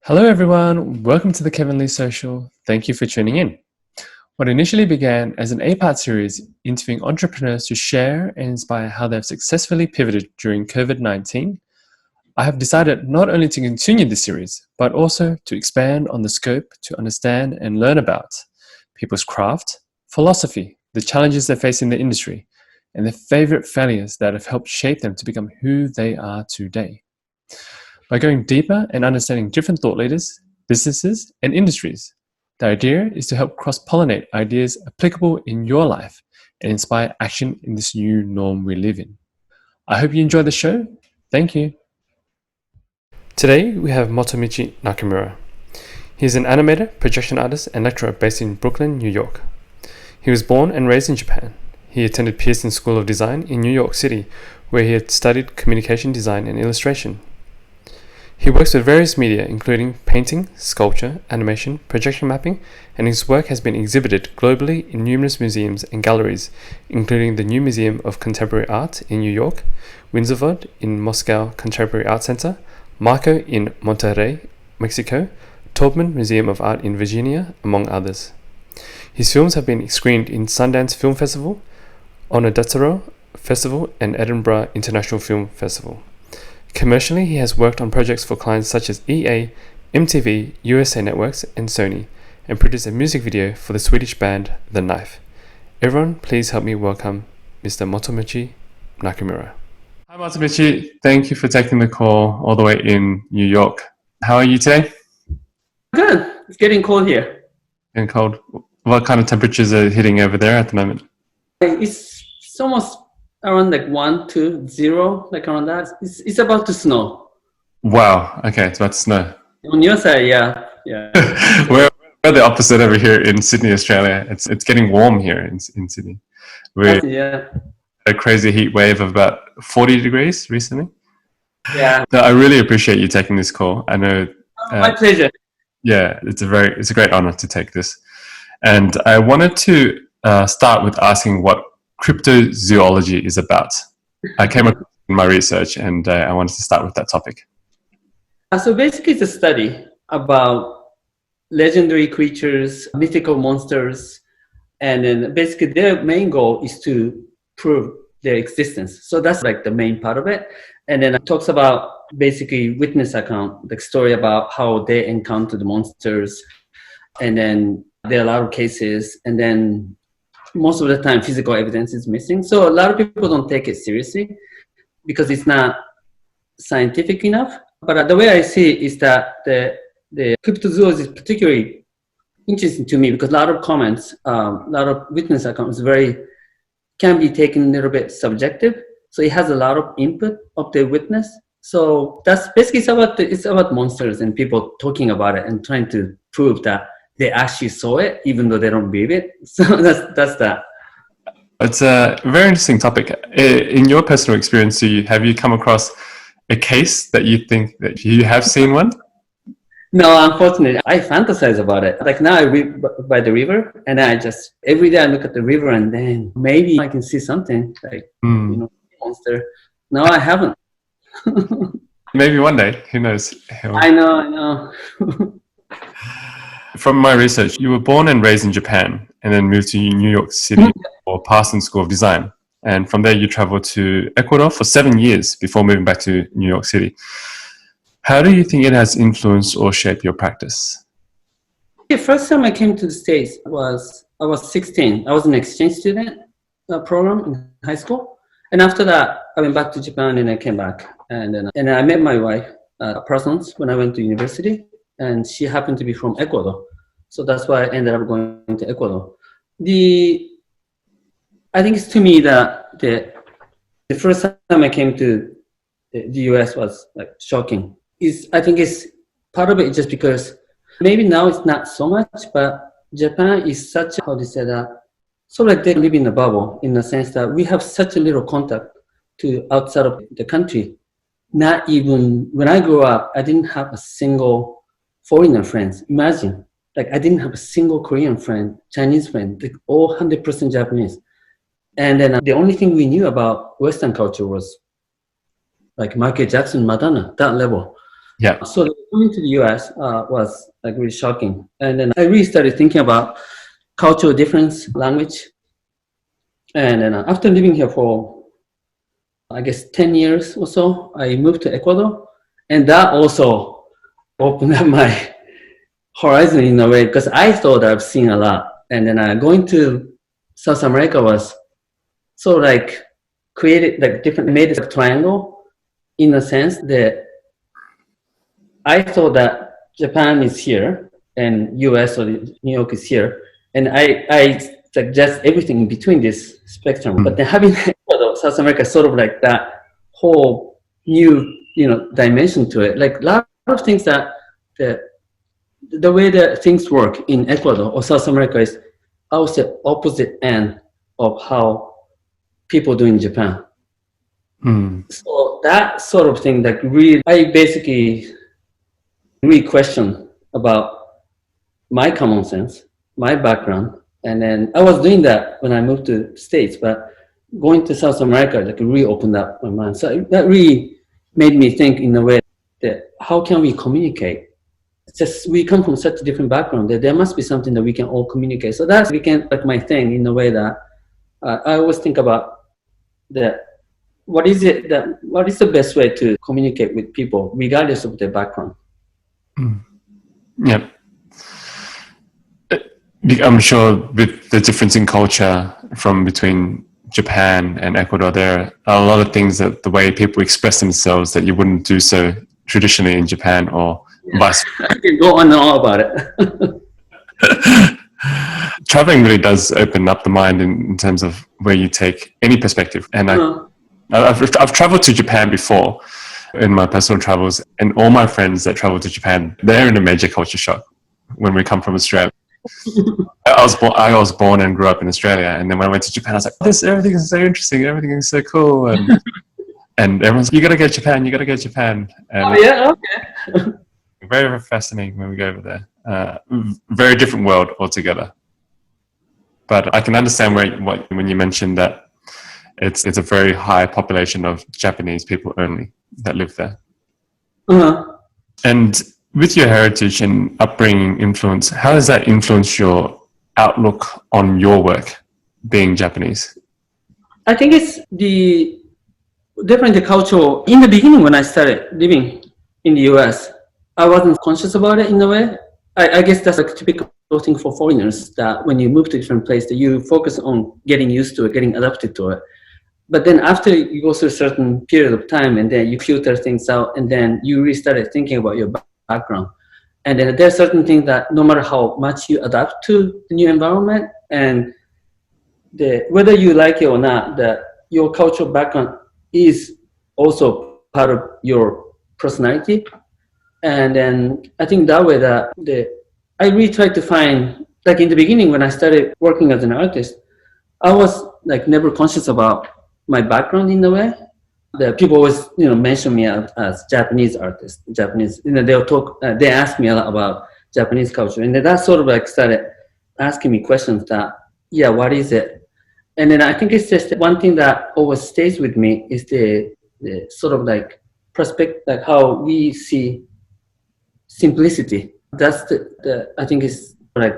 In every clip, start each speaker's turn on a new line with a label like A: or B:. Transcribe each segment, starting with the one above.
A: Hello everyone, welcome to the Kevin Lee Social. Thank you for tuning in. What initially began as an 8-part series interviewing entrepreneurs to share and inspire how they've successfully pivoted during COVID-19, I have decided not only to continue this series, but also to expand on the scope to understand and learn about people's craft, philosophy, the challenges they face in the industry, and their favorite failures that have helped shape them to become who they are today. By going deeper and understanding different thought leaders, businesses, and industries, the idea is to help cross-pollinate ideas applicable in your life and inspire action in this new norm we live in. I hope you enjoy the show. Thank you. Today, we have Motomichi Nakamura. He is an animator, projection artist, and lecturer based in Brooklyn, New York. He was born and raised in Japan. He attended Parsons School of Design in New York City, where he had studied communication design and illustration. He works with various media including painting, sculpture, animation, projection mapping, and his work has been exhibited globally in numerous museums and galleries, including the New Museum of Contemporary Art in New York, Winzavod in Moscow Contemporary Art Center, Marco in Monterrey, Mexico, Taubman Museum of Art in Virginia, among others. His films have been screened in Sundance Film Festival, Onedotzero Festival, and Edinburgh International Film Festival. Commercially, he has worked on projects for clients such as EA, MTV, USA Networks, and Sony, and produced a music video for the Swedish band The Knife. Everyone, please help me welcome Mr. Motomichi Nakamura. Hi Motomichi, thank you for taking the call all the way in New York. How are you today?
B: Good. It's getting cold here.
A: Getting cold. What kind of temperatures are hitting over there at the moment?
B: It's almost around like 1 to 0, like around that. It's about to snow.
A: Wow. Okay, it's about to snow.
B: On your side, yeah.
A: We're the opposite over here in Sydney, Australia. It's getting warm here in Sydney. We're a crazy heat wave of about 40 degrees recently.
B: Yeah.
A: So I really appreciate you taking this call. I know.
B: My pleasure.
A: Yeah, it's a great honor to take this. And I wanted to start with asking what cryptozoology is about. I came across in my research and I wanted to start with that topic.
B: So basically it's a study about legendary creatures, mythical monsters, and then basically their main goal is to prove their existence. So that's like the main part of it. And then it talks about basically witness account, the story about how they encounter the monsters. And then there are a lot of cases, and then most of the time physical evidence is missing. So a lot of people don't take it seriously because it's not scientific enough. But the way I see it is that the cryptozoology is particularly interesting to me because a lot of comments, a lot of witness accounts can be taken a little bit subjective. So it has a lot of input of the witness. So that's basically it's about monsters and people talking about it and trying to prove that they actually saw it, even though they don't believe it. So that's that.
A: It's a very interesting topic. In your personal experience, have you come across a case that you think that you have seen one?
B: No, unfortunately, I fantasize about it. Like now I read by the river, and every day I look at the river, and then maybe I can see something like monster. No, I haven't.
A: Maybe one day. Who knows?
B: I know.
A: From my research, you were born and raised in Japan and then moved to New York City for Parsons School of Design. And from there, you traveled to Ecuador for 7 years before moving back to New York City. How do you think it has influenced or shaped your practice?
B: The first time I came to the States I was 16. I was an exchange student program in high school. And after that, I went back to Japan and I came back. And I met my wife at Parsons when I went to university. And she happened to be from Ecuador. So that's why I ended up going to Ecuador. I think it's to me that the first time I came to the US was like shocking. I think it's part of it just because maybe now it's not so much, but Japan is such, how do you say that? So like they live in a bubble in the sense that we have such a little contact to outside of the country. Not even, when I grew up, I didn't have a single foreigner friends. Imagine, like I didn't have a single Korean friend, Chinese friend, like all 100% Japanese. And then the only thing we knew about Western culture was like Michael Jackson, Madonna, that level.
A: Yeah.
B: So coming to the US was like really shocking. And then I really started thinking about cultural difference, language. And then after living here for, I guess, 10 years or so, I moved to Ecuador. And that also opened up my horizon in a way, because I thought I've seen a lot. And then going to South America was sort of like created like different, made a triangle in a sense that I thought that Japan is here and US or New York is here. And I suggest everything in between this spectrum. But then having Ecuador, South America, sort of like that whole new, dimension to it. Like a lot of things that the way that things work in Ecuador or South America is, I would say, opposite end of how people do in Japan. So that sort of thing, like really, I basically really question about my common sense, my background. And then I was doing that when I moved to States, but going to South America, like really opened up my mind. So that really made me think in a way that how can we communicate? It's just, we come from such a different background that there must be something that we can all communicate. So that's like my thing in a way that I always think about that. What is the best way to communicate with people regardless of their background?
A: Yeah. I'm sure with the difference in culture from between Japan and Ecuador, there are a lot of things that the way people express themselves that you wouldn't do so traditionally in Japan or vice versa.
B: I can go on and on about it.
A: Traveling really does open up the mind in terms of where you take any perspective. And I've traveled to Japan before in my personal travels, and all my friends that travel to Japan, they're in a major culture shock when we come from Australia. I was born and grew up in Australia, and then when I went to Japan, I was like, everything is so interesting, everything is so cool, and everyone's like, you got to go to Japan, you got to go to Japan. And
B: okay.
A: very, very fascinating when we go over there. Very different world altogether. But I can understand when you mentioned that it's a very high population of Japanese people only that live there. And with your heritage and upbringing influence, how does that influence your outlook on your work being Japanese?
B: I think it's definitely the culture. In the beginning, when I started living in the US, I wasn't conscious about it in a way. I guess that's a typical thing for foreigners, that when you move to a different place, that you focus on getting used to it, getting adapted to it. But then after you go through a certain period of time, and then you filter things out, and then you really started thinking about your background. And then there are certain things that no matter how much you adapt to the new environment, and whether you like it or not, that your cultural background is also part of your personality. And then I think that way that I really tried to find, like in the beginning when I started working as an artist, I was like never conscious about my background in a way. The people always, mention me as Japanese artist, Japanese. They'll talk. They ask me a lot about Japanese culture, and then that sort of like started asking me questions that, yeah, what is it? And then I think it's just one thing that always stays with me is the sort of like perspective, like how we see simplicity. That's the I think is like,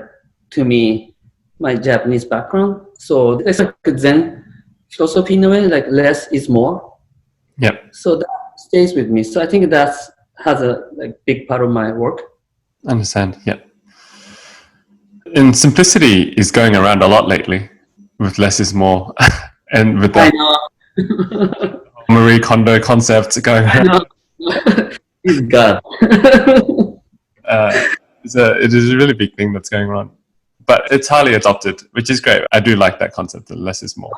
B: to me, my Japanese background. So it's like a Zen philosophy in a way, like less is more.
A: Yeah.
B: So that stays with me. So I think that has a big part of my work.
A: I understand. Yeah. And simplicity is going around a lot lately, with less is more, and with that Marie Kondo concept going around.
B: He's God.
A: It is a really big thing that's going on, but it's highly adopted, which is great. I do like that concept that less is more.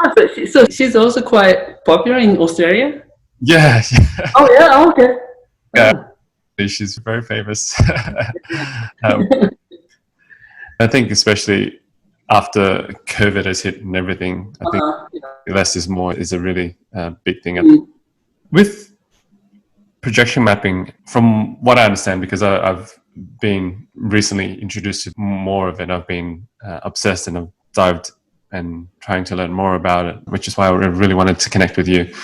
B: So she's also quite popular in Australia?
A: Yeah.
B: Oh, yeah, okay.
A: Yeah, she's very famous. I think especially after COVID has hit and everything, I think less is more is a really big thing. With projection mapping, from what I understand, because I've been recently introduced to more of it, I've been obsessed and I've dived and trying to learn more about it, which is why I really wanted to connect with you.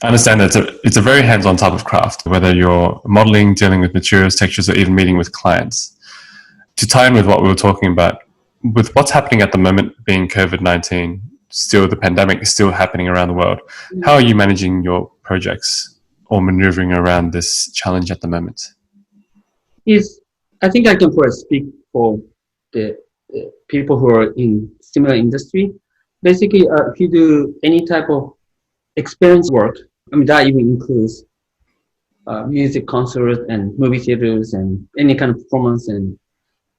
A: I understand that it's a very hands-on type of craft, whether you're modeling, dealing with materials, textures, or even meeting with clients. To tie in with what we were talking about, with what's happening at the moment being COVID-19, still the pandemic is still happening around the world, how are you managing your projects or maneuvering around this challenge at the moment?
B: I think I can first speak for the people who are in similar industry. Basically, if you do any type of experience work, I mean, that even includes music concerts and movie theaters and any kind of performance and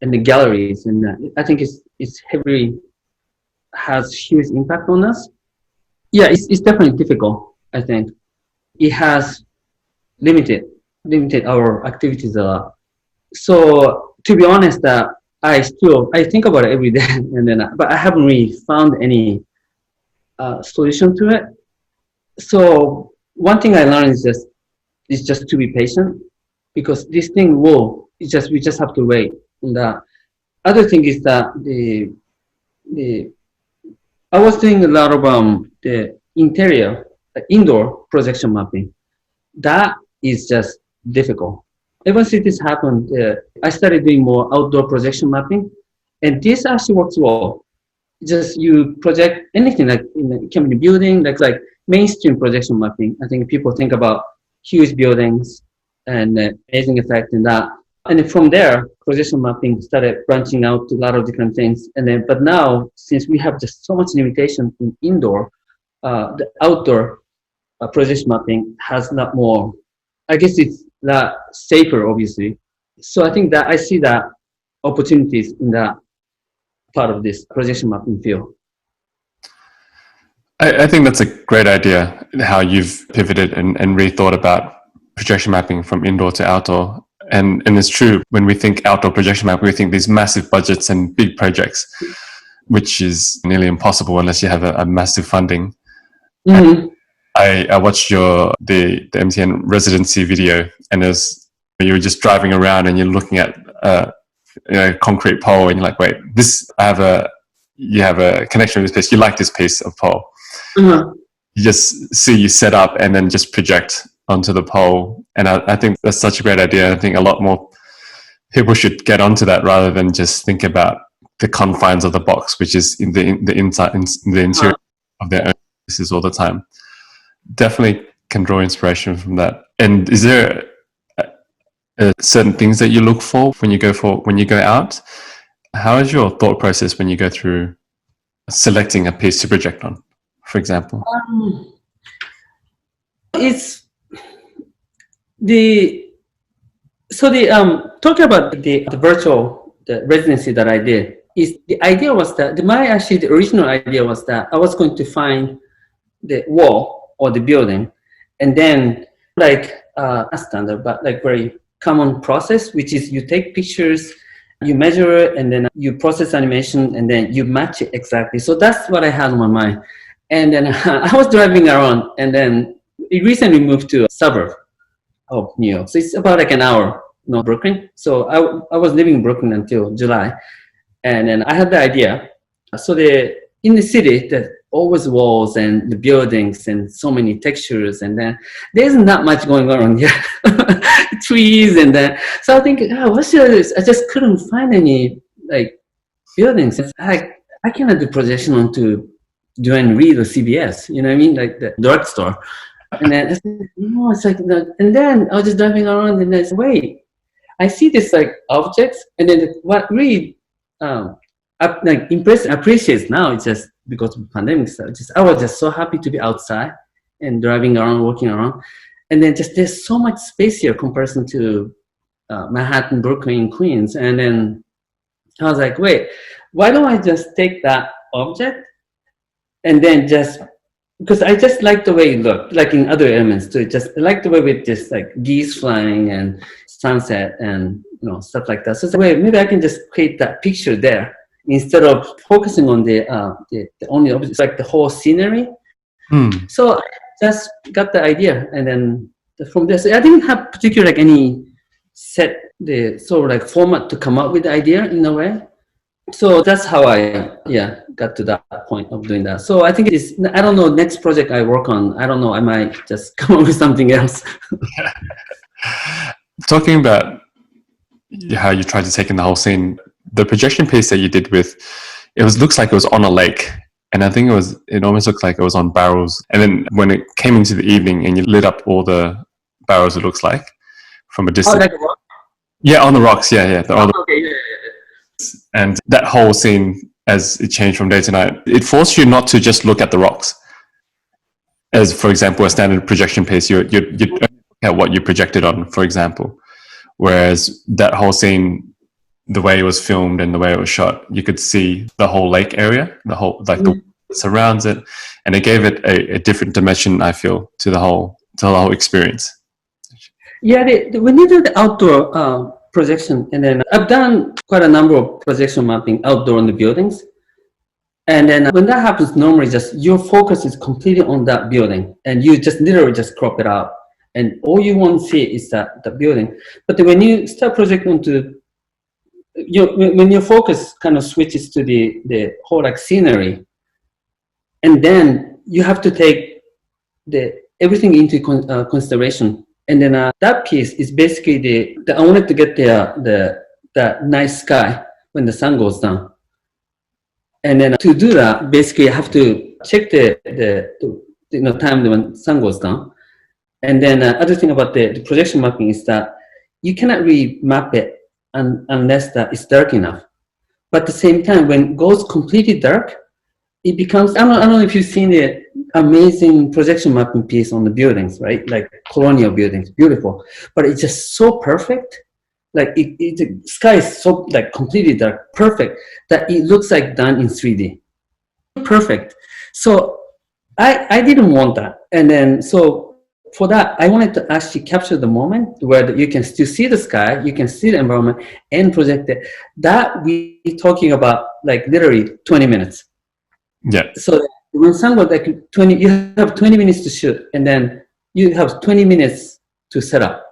B: the galleries. And I think it's heavily has huge impact on us. Yeah, it's definitely difficult, I think. It has limited our activities a lot. So to be honest, I think about it every day, and then but I haven't really found any solution to it. So one thing I learned is just to be patient, because this thing we just have to wait. And the other thing is that I was doing a lot of the indoor projection mapping. That is just difficult. Ever since this happened, I started doing more outdoor projection mapping, and this actually works well. Just you project anything, like it can be a building, like mainstream projection mapping. I think people think about huge buildings and amazing effect in that. And then from there, projection mapping started branching out to a lot of different things. But now, since we have just so much limitation in indoor, the outdoor projection mapping has a lot more. I guess it's a lot safer, obviously. So I think that I see that opportunities in that part of this projection mapping field.
A: I think that's a great idea, how you've pivoted and rethought about projection mapping from indoor to outdoor. And it's true, when we think outdoor projection mapping, we think these massive budgets and big projects, which is nearly impossible unless you have a massive funding.
B: Mm-hmm.
A: I watched the MTN residency video, and you were just driving around and you're looking at a concrete pole, and you're like, wait, you have a connection with this piece. You like this piece of pole.
B: Mm-hmm.
A: You just see you set up and then just project onto the pole. And I think that's such a great idea. I think a lot more people should get onto that rather than just think about the confines of the box, which is in the inside, in the interior of their own places all the time. Definitely can draw inspiration from that. And is there certain things that you look for when you go out? How is your thought process when you go through selecting a piece to project on, for example?
B: It's talking about the virtual residency that I did. The idea was that the original idea was that I was going to find the wall or the building, and then not standard, but like very common process, which is you take pictures, you measure it, and then you process animation, and then you match it exactly. So that's what I had on my mind. And then I was driving around, and then it recently moved to a suburb of New York. So it's about like an hour, Brooklyn. So I was living in Brooklyn until July. And then I had the idea. So in the city, there's always walls and the buildings and so many textures. And then there's not much going on here. Trees and then. So I think, what should I do? I just couldn't find any like buildings. I cannot do projection onto Duane Reade or CBS, you know what I mean? Like the drugstore. And then I said, no, it's like, no. And then I was just driving around and I said, wait, I see this like objects, and then what really appreciates now, it's just because of the pandemic stuff. I was just so happy to be outside and driving around, walking around. And then just there's so much space here comparison to Manhattan, Brooklyn, Queens. And then I was like, wait, why don't I just take that object and then because I just like the way it looked, like in other elements too. I like the way with just like geese flying and sunset and stuff like that. So it's like, wait, maybe I can just create that picture there instead of focusing on the only object, like the whole scenery. So I just got the idea, and then from there, so I didn't have particular like any set the sort of like format to come up with the idea in a way. So that's how I got to that point of doing that. So I think it is, I don't know, next project I work on, I don't know, I might just come up with something else.
A: Talking about how you tried to take in the whole scene, the projection piece that you did with, looks like it was on a lake. And I think it almost looked like it was on barrels. And then when it came into the evening and you lit up all the barrels, it looks like from a
B: Oh,
A: distance.
B: like what?
A: Yeah, on the rocks. Yeah.
B: Okay, yeah.
A: And that whole scene, as it changed from day to night, it forced you not to just look at the rocks. As, for example, a standard projection piece, you look at what you projected on, for example. Whereas that whole scene, the way it was filmed and the way it was shot, you could see the whole lake area, the whole, like the that surrounds it, and it gave it a different dimension, I feel, to the whole experience.
B: Yeah, when you do the outdoor projection, and then I've done quite a number of projection mapping outdoor on the buildings. And then when that happens, normally just your focus is completely on that building, and you just literally just crop it out, and all you want to see is the building. But then when you start projecting onto, when your focus kind of switches to the whole like scenery, and then you have to take everything into consideration. And then that piece is basically I wanted to get the nice sky when the sun goes down. And then to do that, basically I have to check the time when sun goes down. And then other thing about the projection mapping is that you cannot really map it unless that it's dark enough. But at the same time, when it goes completely dark, it becomes, I don't know if you've seen the amazing projection mapping piece on the buildings, right? Like colonial buildings, beautiful. But it's just so perfect. Like the sky is so like completely dark, perfect, that it looks like done in 3D. Perfect. So I didn't want that. And then, so for that, I wanted to actually capture the moment where you can still see the sky, you can see the environment and project it. That we're talking about like literally 20 minutes.
A: Yeah.
B: So when sun goes like 20, you have 20 minutes to shoot, and then you have 20 minutes to set up.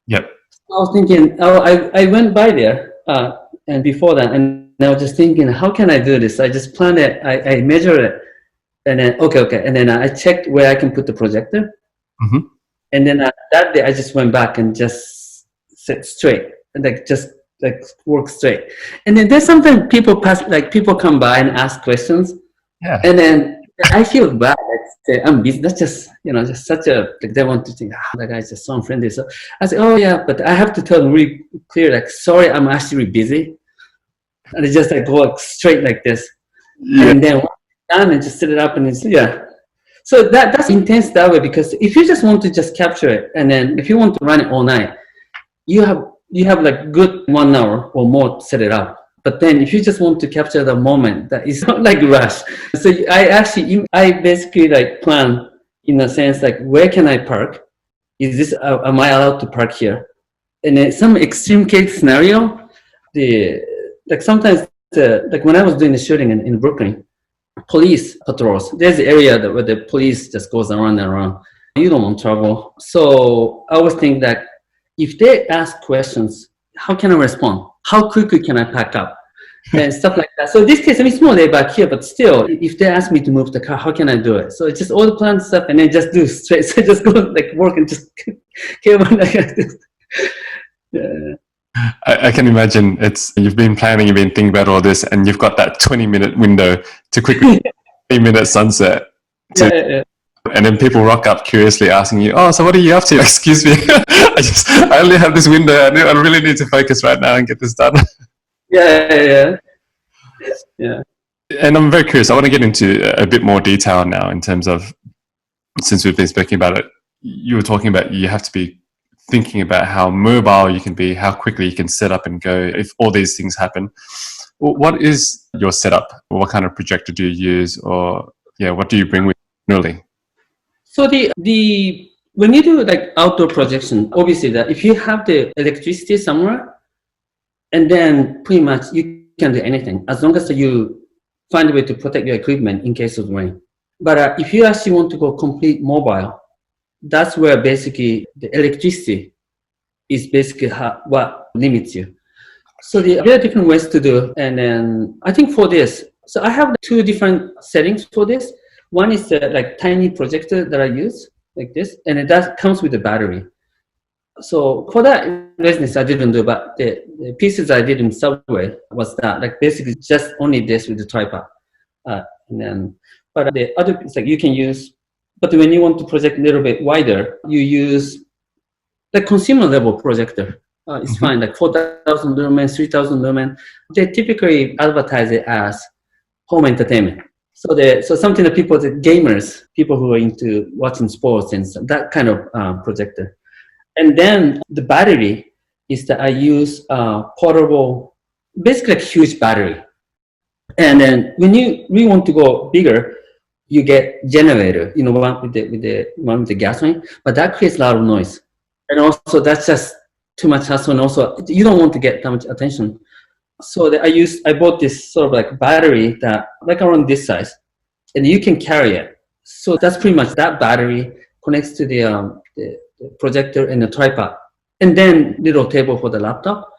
A: Yep.
B: I was thinking, I went by there, and before that, and I was just thinking, how can I do this? I just planned it, I measured it, and then, okay. And then I checked where I can put the projector.
A: Mm-hmm.
B: And then that day, I just went back and just sit straight, and just work straight. And then there's sometimes people come by and ask questions.
A: Yeah.
B: And then I feel bad. Say, I'm busy. That's just, just such a, like they want to think, that guy's just so unfriendly. So I say, oh yeah, but I have to tell them really clear, like, sorry, I'm actually busy. And they just like go straight like this. Yeah. And then done and just set it up and it's, yeah. So that's intense that way, because if you just want to just capture it, and then if you want to run it all night, you have like good 1 hour or more to set it up. But then if you just want to capture the moment, that is not like rush. So I basically like plan in a sense, like, where can I park? Is this, am I allowed to park here? And in some extreme case scenario, like sometimes like when I was doing the shooting in Brooklyn, police patrols, there's the area where the police just goes around and around. You don't want trouble. So I always think that if they ask questions, how can I respond? How quickly can I pack up? And stuff like that. So in this case, I mean, it's more laid back here, but still, if they ask me to move the car, how can I do it? So it's just all the planned stuff, and then just do straight. So just go like work and just keep on like this. Yeah.
A: I can imagine you've been planning, you've been thinking about all this, and you've got that 20-minute window to quickly 20-minute sunset.
B: Yeah.
A: And then people rock up curiously asking you, oh, so what are you up to? Excuse me. I only have this window. I really need to focus right now and get this done.
B: Yeah.
A: And I'm very curious. I want to get into a bit more detail now in terms of, since we've been speaking about it, you were talking about you have to be thinking about how mobile you can be, how quickly you can set up and go if all these things happen. What is your setup? What kind of projector do you use? Or what do you bring with you really?
B: So when you do like outdoor projection, obviously that if you have the electricity somewhere, and then pretty much you can do anything as long as you find a way to protect your equipment in case of rain. But if you actually want to go complete mobile, that's where basically the electricity is basically what limits you. There are different ways to do. And then I think for this, so I have two different settings for this. One is the like tiny projector that I use like this, and that comes with a battery. So for that business I didn't do, but the pieces I did in Subway was that like basically just only this with the tripod. But the other is like you can use, but when you want to project a little bit wider, you use like consumer level projector. It's fine, like 4,000 lumen, 3,000 lumen. They typically advertise it as home entertainment. So something that people, the gamers, people who are into watching sports and stuff, that kind of projector. And then the battery is that I use portable, basically like huge battery. And then when you really want to go bigger, you get generator, one with the gas line, but that creates a lot of noise. And also that's just too much hassle, and also you don't want to get that much attention. So I bought this sort of like battery that like around this size, and you can carry it. So that's pretty much that battery connects to the projector and the tripod, and then little table for the laptop.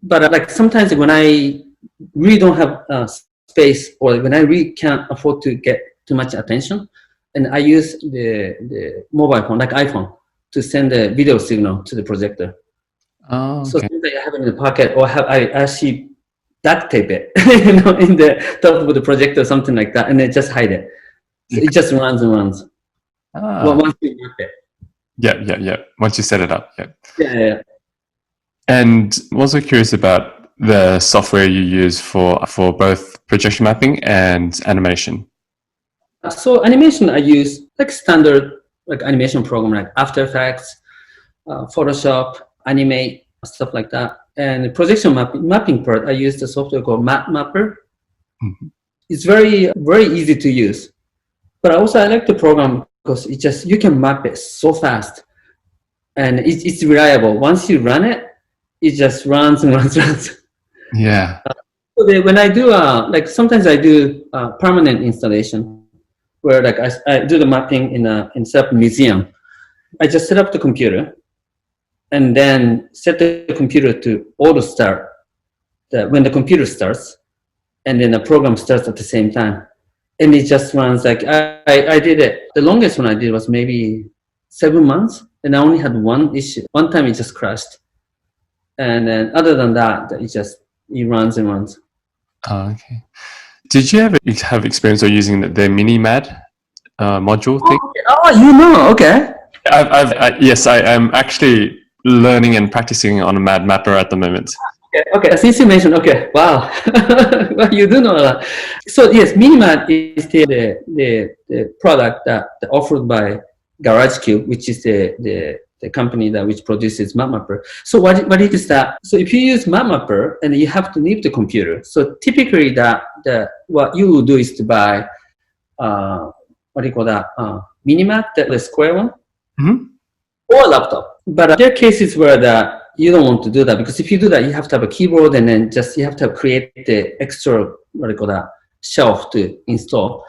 B: But like sometimes when I really don't have space, or when I really can't afford to get too much attention, and I use the mobile phone, like iPhone, to send the video signal to the projector.
A: Oh, okay.
B: So sometimes I have it in the pocket, or I actually duct tape it, in the top of the projector or something like that, and then just hide it. So it just runs and runs. Well, once you work it.
A: Yeah. Once you set it up, yeah.
B: Yeah.
A: And I'm also curious about the software you use for both projection mapping and animation.
B: So animation, I use like standard like animation program like After Effects, Photoshop, Animate, stuff like that. And projection mapping part, I use the software called Mapper. Mm-hmm. It's very, very easy to use. But also I like the program because you can map it so fast. And it's reliable. Once you run it, it just runs and runs.
A: Yeah.
B: So when I do, like sometimes I do permanent installation where like I do the mapping in set up museum. I just set up the computer and then set the computer to auto start when the computer starts, and then the program starts at the same time. And it just runs like, I did it. The longest one I did was maybe 7 months, and I only had one issue. One time it just crashed. And then other than that, it runs and runs.
A: Oh, okay. Did you ever have experience of using the Minimad module thing?
B: Oh, okay.
A: Yes, I am actually learning and practicing on a Mad Mapper at the moment.
B: Okay. Since you mentioned, okay, wow, well, you do know a lot. So yes, Minimad is the product that offered by GarageCube, which is the company which produces MapMapper. So what it is that? So if you use MapMapper and you have to leave the computer, so typically what you will do is to buy what do you call that? Minimap, the square one, or a laptop. But there are cases where you don't want to do that, because if you do that, you have to have a keyboard, and then you have to create the extra shelf to install.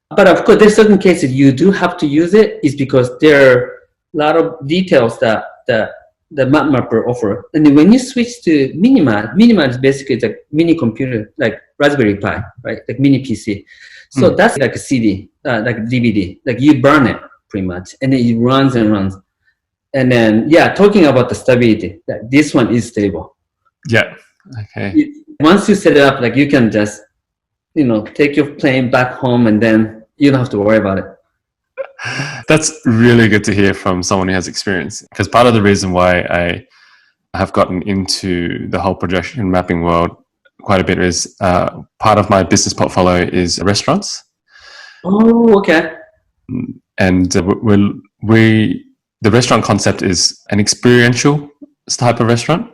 B: But of course, there's certain cases you do have to use it, is because there are a lot of details that the MapMapper offer. And then when you switch to Minimap is basically like mini computer, like Raspberry Pi, right? Like mini PC. So that's like a CD, like a DVD. Like you burn it pretty much, and then it runs and runs. And then, talking about the stability, this one is stable.
A: Yeah. Okay.
B: Once you set it up, like you can just, take your plane back home, and then you don't have to worry about it.
A: That's really good to hear from someone who has experience, because part of the reason why I have gotten into the whole projection mapping world quite a bit is part of my business portfolio is restaurants.
B: Oh, okay.
A: And the restaurant concept is an experiential type of restaurant.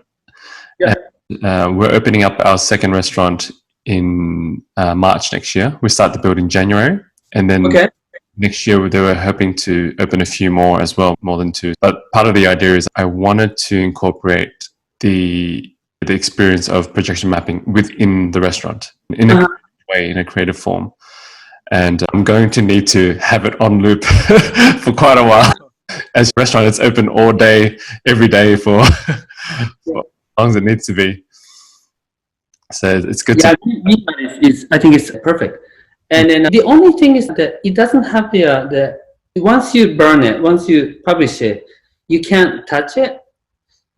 B: Yeah.
A: And, we're opening up our second restaurant in March next year. We start the build in January, and then next year they were hoping to open a few more as well, more than 2. But part of the idea is I wanted to incorporate the experience of projection mapping within the restaurant in a way, in a creative form. And I'm going to need to have it on loop for quite a while. As a restaurant, it's open all day, every day for as long as it needs to be. So it's good
B: Yeah,
A: to.
B: I think it's perfect. And then the only thing is that it doesn't have the once you burn it, once you publish it, you can't touch it.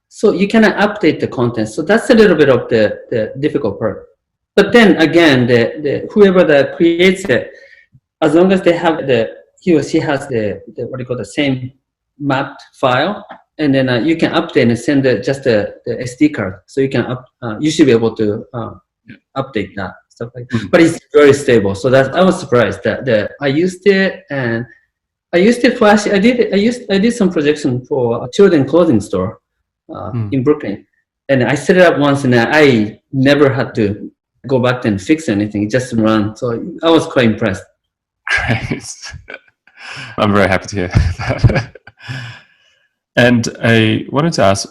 B: So you cannot update the content. So that's a little bit of the difficult part. But then again, the whoever that creates it, as long as they have he or she has the what do you call the same mapped file, and then you can update and send just the SD card. So you can you should be able to update that stuff like that. But it's very stable. So that I was surprised that I used it, and I used it for actually I did some projection for a children clothing store in Brooklyn, and I set it up once, and I never had to go back and fix anything. It just ran. So I was quite impressed.
A: Great. I'm very happy to hear that. And I wanted to ask,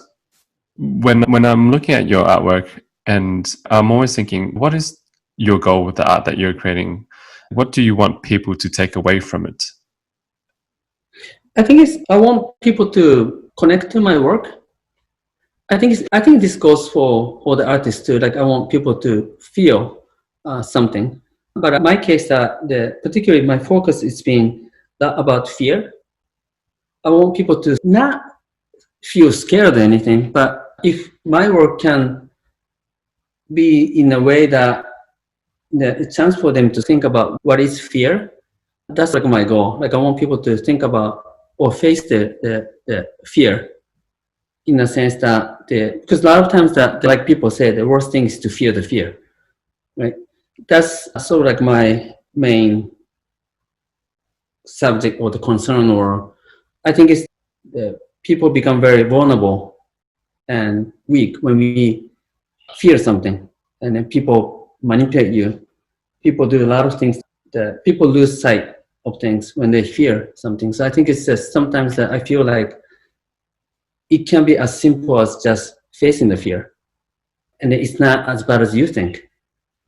A: when I'm looking at your artwork, and I'm always thinking, what is your goal with the art that you're creating? What do you want people to take away from it?
B: I think I want people to connect to my work. I think this goes for all the artists too. Like I want people to feel something. But in my case, particularly my focus is being about fear. I want people to not feel scared or anything, but if my work can be in a way that a chance for them to think about what is fear, that's like my goal. Like I want people to think about or face the fear, in a sense that because a lot of times that, like people say, the worst thing is to fear the fear, right? That's sort of like my main subject or the concern, or I think it's people become very vulnerable and weak when we fear something, and then people manipulate you. People do a lot of things that people lose sight of things when they fear something. So I think it's just sometimes that I feel like it can be as simple as just facing the fear, and it's not as bad as you think.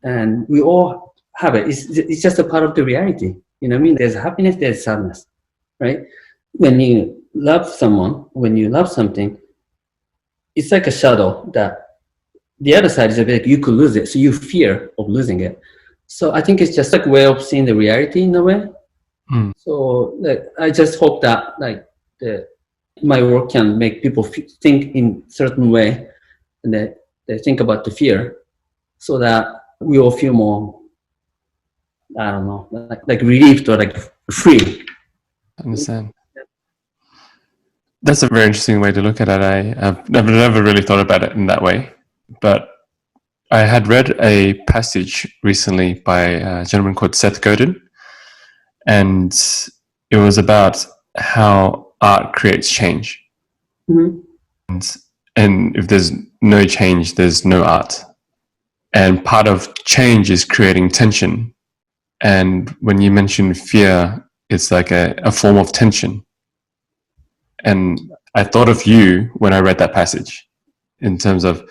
B: And we all have it. It's just a part of the reality. You know what I mean? There's happiness, there's sadness, right? When you love someone, when you love something, it's like a shadow that the other side is a bit, you could lose it. So you fear of losing it. So I think it's just like a way of seeing the reality in a way. So like, I just hope that like my work can make people think in certain way, and that they think about the fear, so that we all feel more, I don't know, like relieved or like free.
A: I understand. That's a very interesting way to look at it. I've never really thought about it in that way, but I had read a passage recently by a gentleman called Seth Godin, and it was about how art creates change. And if there's no change, there's no art. And part of change is creating tension. And when you mention fear, it's like a form of tension. And I thought of you when I read that passage, in terms of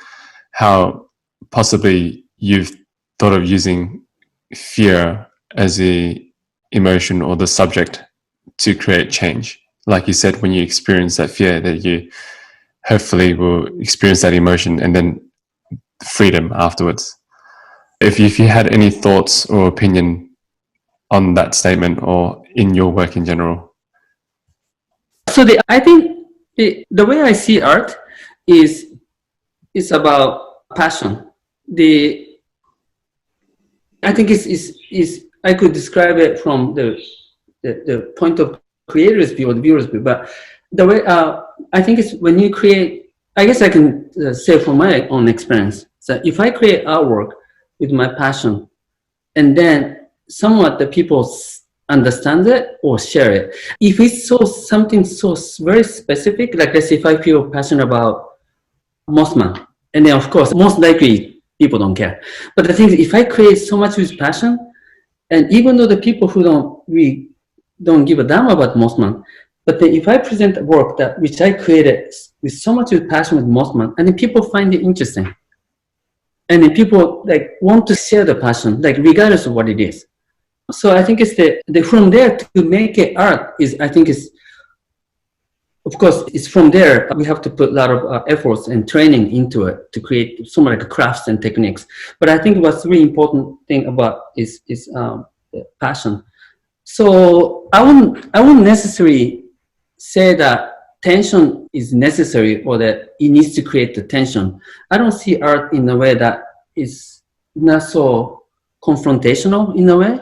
A: how possibly you've thought of using fear as the emotion or the subject to create change. Like you said, when you experience that fear, that you hopefully will experience that emotion and then freedom afterwards. If you had any thoughts or opinion on that statement or in your work in general.
B: So I think the way I see art is about passion. I think is I could describe it from the point of creator's view or the viewer's view, but the way I think it's when you create, I guess I can say from my own experience, so if I create artwork with my passion, and then somewhat the people understand it or share it. If it's something so very specific, like let's say if I feel passionate about Mothman, and then of course most likely people don't care. But the thing is, if I create so much with passion, and even though the people who don't give a damn about Mothman, but then if I present a work which I created with so much with passion with Mothman, and then people find it interesting, and then people like want to share the passion, like regardless of what it is. So I think it's the from there to make it art is, I think is of course, it's from there we have to put a lot of efforts and training into it to create some like crafts and techniques. But I think what's really important thing about is passion. So I wouldn't necessarily say that tension is necessary or that it needs to create the tension. I don't see art in a way that is not so confrontational in a way.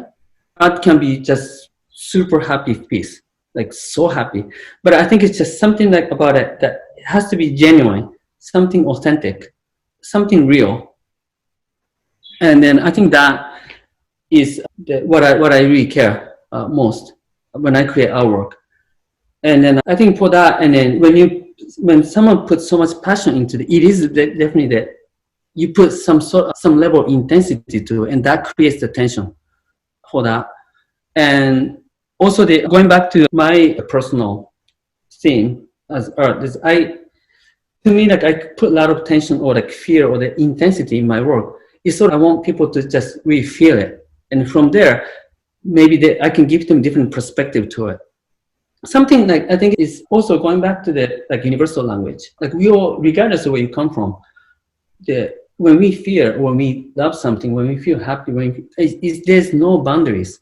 B: Art can be just super happy piece, like so happy. But I think it's just something like about it that it has to be genuine, something authentic, something real. And then I think that is what I really care most when I create artwork. And then I think for that, and then when someone puts so much passion into it, it is definitely that you put some level of intensity to it, and that creates the tension for that. And also, going back to my personal theme as artist, to me, like I put a lot of tension or like fear or the intensity in my work. It's sort of I want people to just really feel it, and from there, maybe I can give them different perspective to it. Something like I think is also going back to the like universal language. Like we all, regardless of where you come from, when we fear, when we love something, when we feel happy, there's no boundaries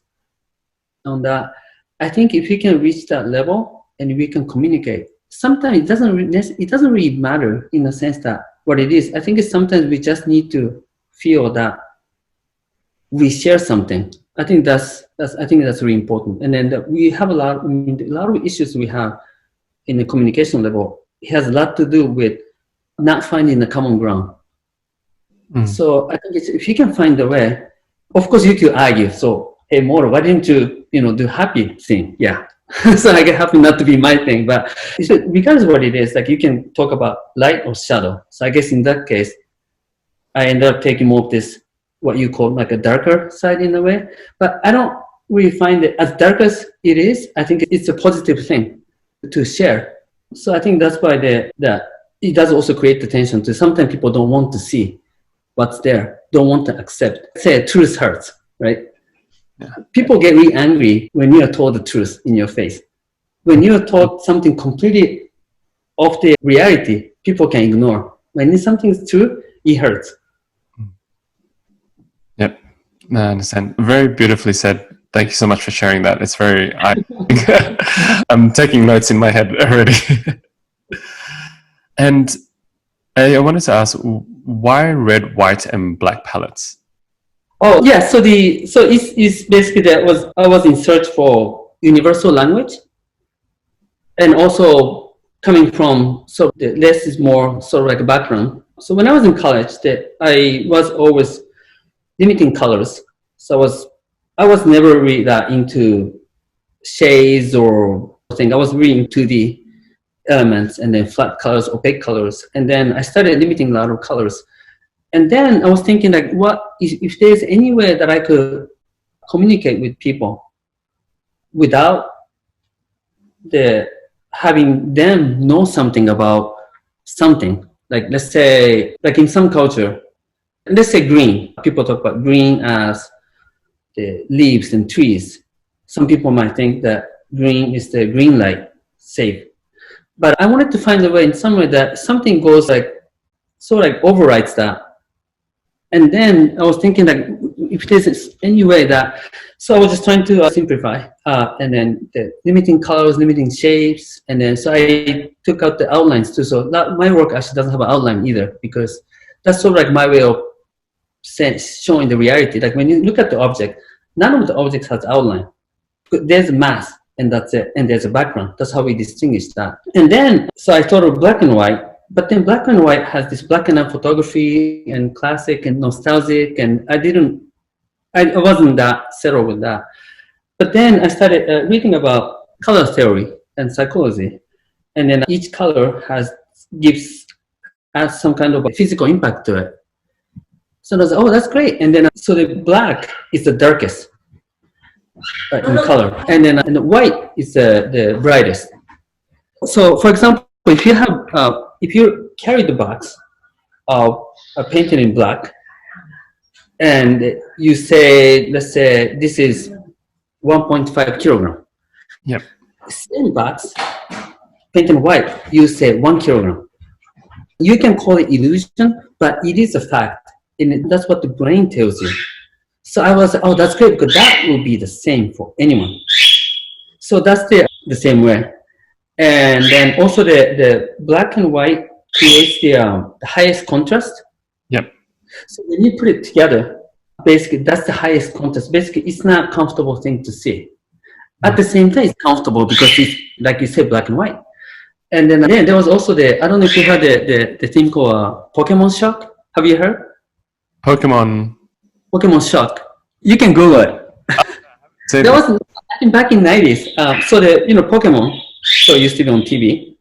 B: on that. I think if we can reach that level and we can communicate, sometimes it doesn't really matter in the sense that what it is. I think it's sometimes we just need to feel that we share something. I think that's really important. And then we have a lot of issues we have in the communication level. It has a lot to do with not finding the common ground. So I think if you can find a way, of course you could argue. So hey, Moro, why didn't you do happy thing? Yeah. So I get happy not to be my thing, but regardless of what it is, like you can talk about light or shadow. So I guess in that case, I ended up taking more of this, what you call like a darker side in a way, but I don't really find it as dark as it is. I think it's a positive thing to share. So I think that's why that it does also create the tension to sometimes people don't want to see what's there, don't want to accept. Say truth hurts, right? Yeah. People get really angry when you are told the truth in your face. When you are told something completely off the reality, people can ignore. When something is true, it hurts.
A: Yep, I understand. Very beautifully said. Thank you so much for sharing that. It's very. I'm taking notes in my head already. And I wanted to ask, why red, white, and black palettes?
B: Oh yeah, so it's basically that I was in search for universal language, and also coming from the less is more sort of like a background. So when I was in college, I was always limiting colors. So I was never really that into shades or thing. I was really into the elements and then flat colors, opaque colors, and then I started limiting a lot of colors. And then I was thinking, like, what if there's any way that I could communicate with people without having them know something about something? Like, let's say, like in some culture, let's say green. People talk about green as the leaves and trees. Some people might think that green is the green light, safe. But I wanted to find a way in some way that something goes like, sort of like overrides that. And then I was thinking like, if there's any way that, so I was just trying to simplify, and then limiting colors, limiting shapes, and then so I took out the outlines too. So my work actually doesn't have an outline either, because that's sort of like my way of showing the reality. Like when you look at the object, none of the objects has outline. There's a mass, and that's it, and there's a background. That's how we distinguish that. And then, so I thought of black and white. But then black and white has this black and white photography and classic and nostalgic, and I wasn't that settled with that. But then I started reading about color theory and psychology, and then each color adds some kind of a physical impact to it. So I was like, oh, that's great. And then so the black is the darkest in color, and then and the white is the brightest. So for example, if you carry the box of painted in black, and you say, let's say this is 1.5 kilogram.
A: Yep.
B: Same box, painted white, you say 1 kilogram. You can call it illusion, but it is a fact. And that's what the brain tells you. So I was, oh, that's great, because that will be the same for anyone. So that's the same way. And then also the black and white creates the highest contrast.
A: Yep.
B: So when you put it together, basically that's the highest contrast. Basically, it's not a comfortable thing to see. At the same time, it's comfortable because it's, like you said, black and white. And then there was also I don't know if you heard the thing called Pokemon Shock. Have you heard?
A: Pokemon
B: Shock. You can Google it. There was back in 90s. So Pokemon show used to be on TV.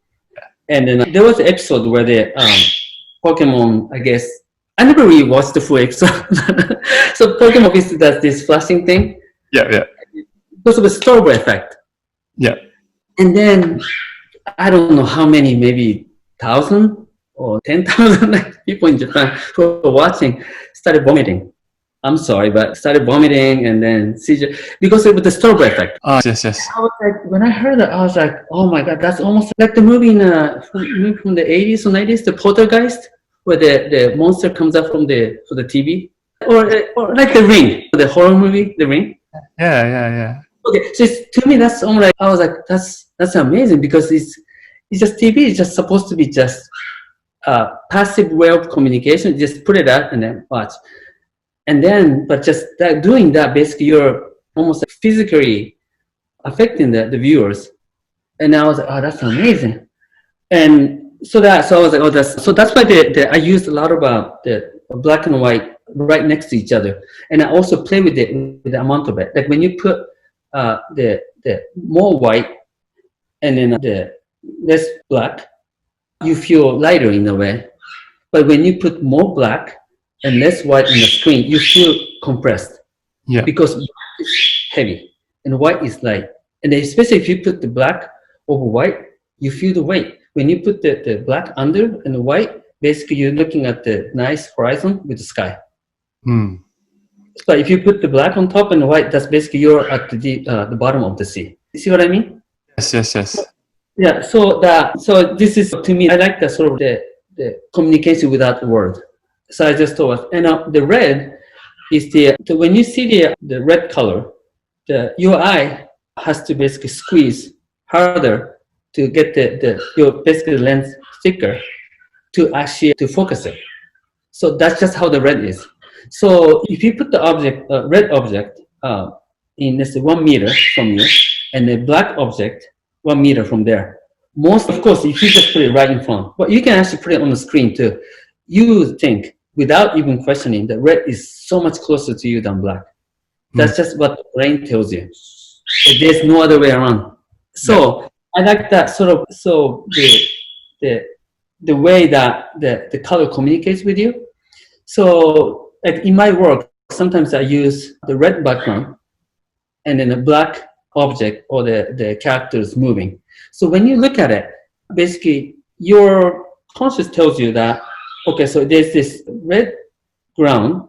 B: And then there was an episode where the Pokemon, I guess, I never really watched the full episode. So Pokemon obviously does this flashing thing.
A: Yeah.
B: Because of the storyboard effect.
A: Yeah.
B: And then I don't know how many, maybe 1,000 or 10,000 people in Japan who were watching started vomiting. I'm sorry, but started vomiting and then seizure because it was the storyboard effect.
A: Yes.
B: I was like, when I heard that, I was like, oh my god, that's almost like the movie from the 80s or 90s, the Poltergeist, where the monster comes out from the TV, or like The Ring, the horror movie, The Ring.
A: Yeah.
B: Okay, so to me, that's almost like, I was like, that's amazing, because it's just TV. It's just supposed to be just a passive way of communication. Just put it out and then watch. And then, but just doing that, basically, you're almost like physically affecting the viewers. And I was like, oh, that's amazing. And so I was like, oh, that's why I used a lot of the black and white right next to each other. And I also play with the amount of it. Like when you put the more white and then the less black, you feel lighter in a way. But when you put more black and less white on the screen, you feel compressed.
A: Yeah.
B: Because black is heavy and white is light. And especially if you put the black over white, you feel the weight. When you put the black under and the white, basically you're looking at the nice horizon with the sky. So if you put the black on top and the white, that's basically you're at the bottom of the sea. You see what I mean?
A: Yes.
B: Yeah. So this is, to me, I like that sort of the communication without the word. So I just thought, and the red is when you see the red color, your eye has to basically squeeze harder to get your basically lens thicker to actually to focus it. So that's just how the red is. So if you put the red object in, let's say, 1 meter from you, and the black object 1 meter from there, of course, if you just put it right in front, but you can actually put it on the screen too. You think, without even questioning, that red is so much closer to you than black. That's just what the brain tells you. There's no other way around. So I like that sort of, so the way that the color communicates with you. So like in my work, sometimes I use the red background and then a black object or the characters moving. So when you look at it, basically your conscious tells you that, okay, so there's this red ground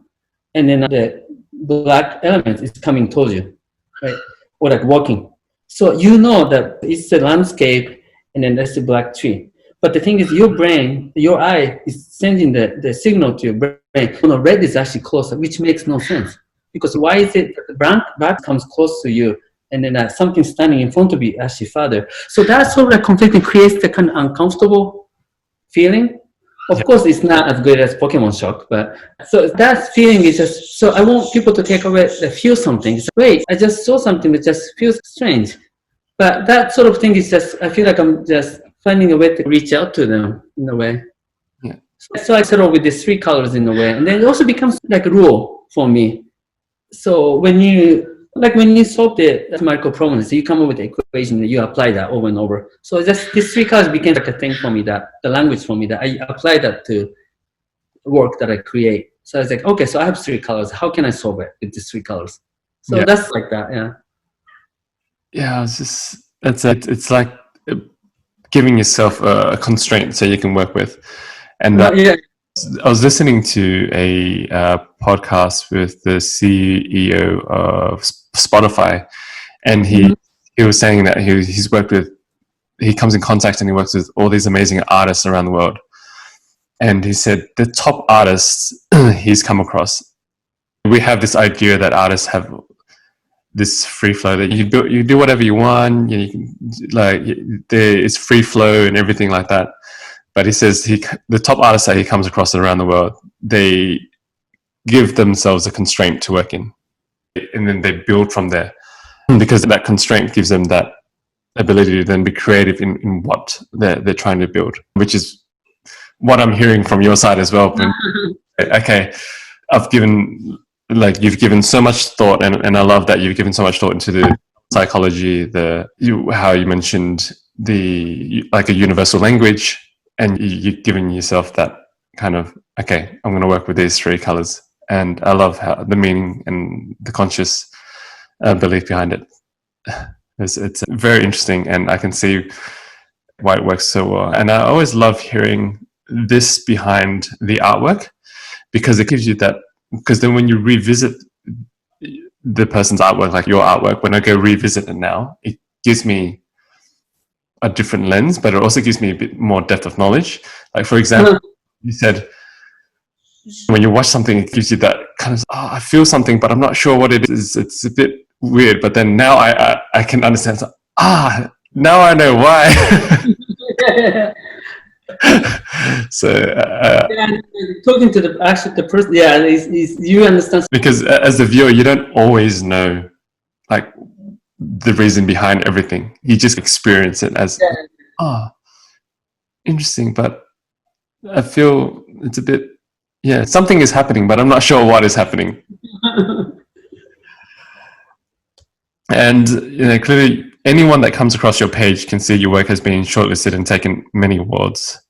B: and then the black element is coming towards you, right? Or like walking. So you know that it's a landscape and then there's a black tree. But the thing is, your brain, your eye is sending the signal to your brain. Red is actually closer, which makes no sense. Because why is it that the black comes close to you and then something standing in front of you actually farther? So that sort of like conflict creates the kind of uncomfortable feeling. Of course, it's not as good as Pokemon Shock, but so that feeling is just, so I want people to take away, feel something. It's like, wait, I just saw something that just feels strange. But that sort of thing is just, I feel like I'm just finding a way to reach out to them in a way.
A: Yeah.
B: So I settle with these 3 colors in a way. And then it also becomes like a rule for me. So when you solve the mathematical problem, so you come up with the equation and you apply that over and over. So just these 3 colors became like a thing for me, that the language for me, that I apply that to work that I create. So I was like, okay, so I have 3 colors. How can I solve it with these 3 colors? So that's like that, yeah.
A: Yeah, it's like giving yourself a constraint so you can work with. And I was listening to a podcast with the CEO of Spotify, and he was saying that he's worked with he comes in contact and he works with all these amazing artists around the world. And he said the top artists he's come across, we have this idea that artists have this free flow, that you do whatever you want, you can, like, it's free flow and everything like that. But he says the top artists that he comes across around the world, they give themselves a constraint to work in, and then they build from there, because that constraint gives them that ability to then be creative in what they're trying to build, which is what I'm hearing from your side as well. Okay, you've given so much thought, and I love that you've given so much thought into the psychology, how you mentioned a universal language, and you've given yourself that kind of, okay, I'm going to work with these three colors. And I love how the meaning and the conscious belief behind it. It's very interesting, and I can see why it works so well. And I always love hearing this behind the artwork, because it gives you that, because then when you revisit the person's artwork, like your artwork, when I go revisit it now, it gives me a different lens, but it also gives me a bit more depth of knowledge. Like, for example, you said when you watch something, it gives you that kind of, I feel something, but I'm not sure what it is. It's a bit weird, but then now I can understand. So, now I know why. So
B: talking to the person, you understand,
A: because as the viewer, you don't always know like the reason behind everything. You just experience it as interesting, but I feel it's a bit, something is happening, but I'm not sure what is happening. And clearly anyone that comes across your page can see your work has been shortlisted and taken many awards.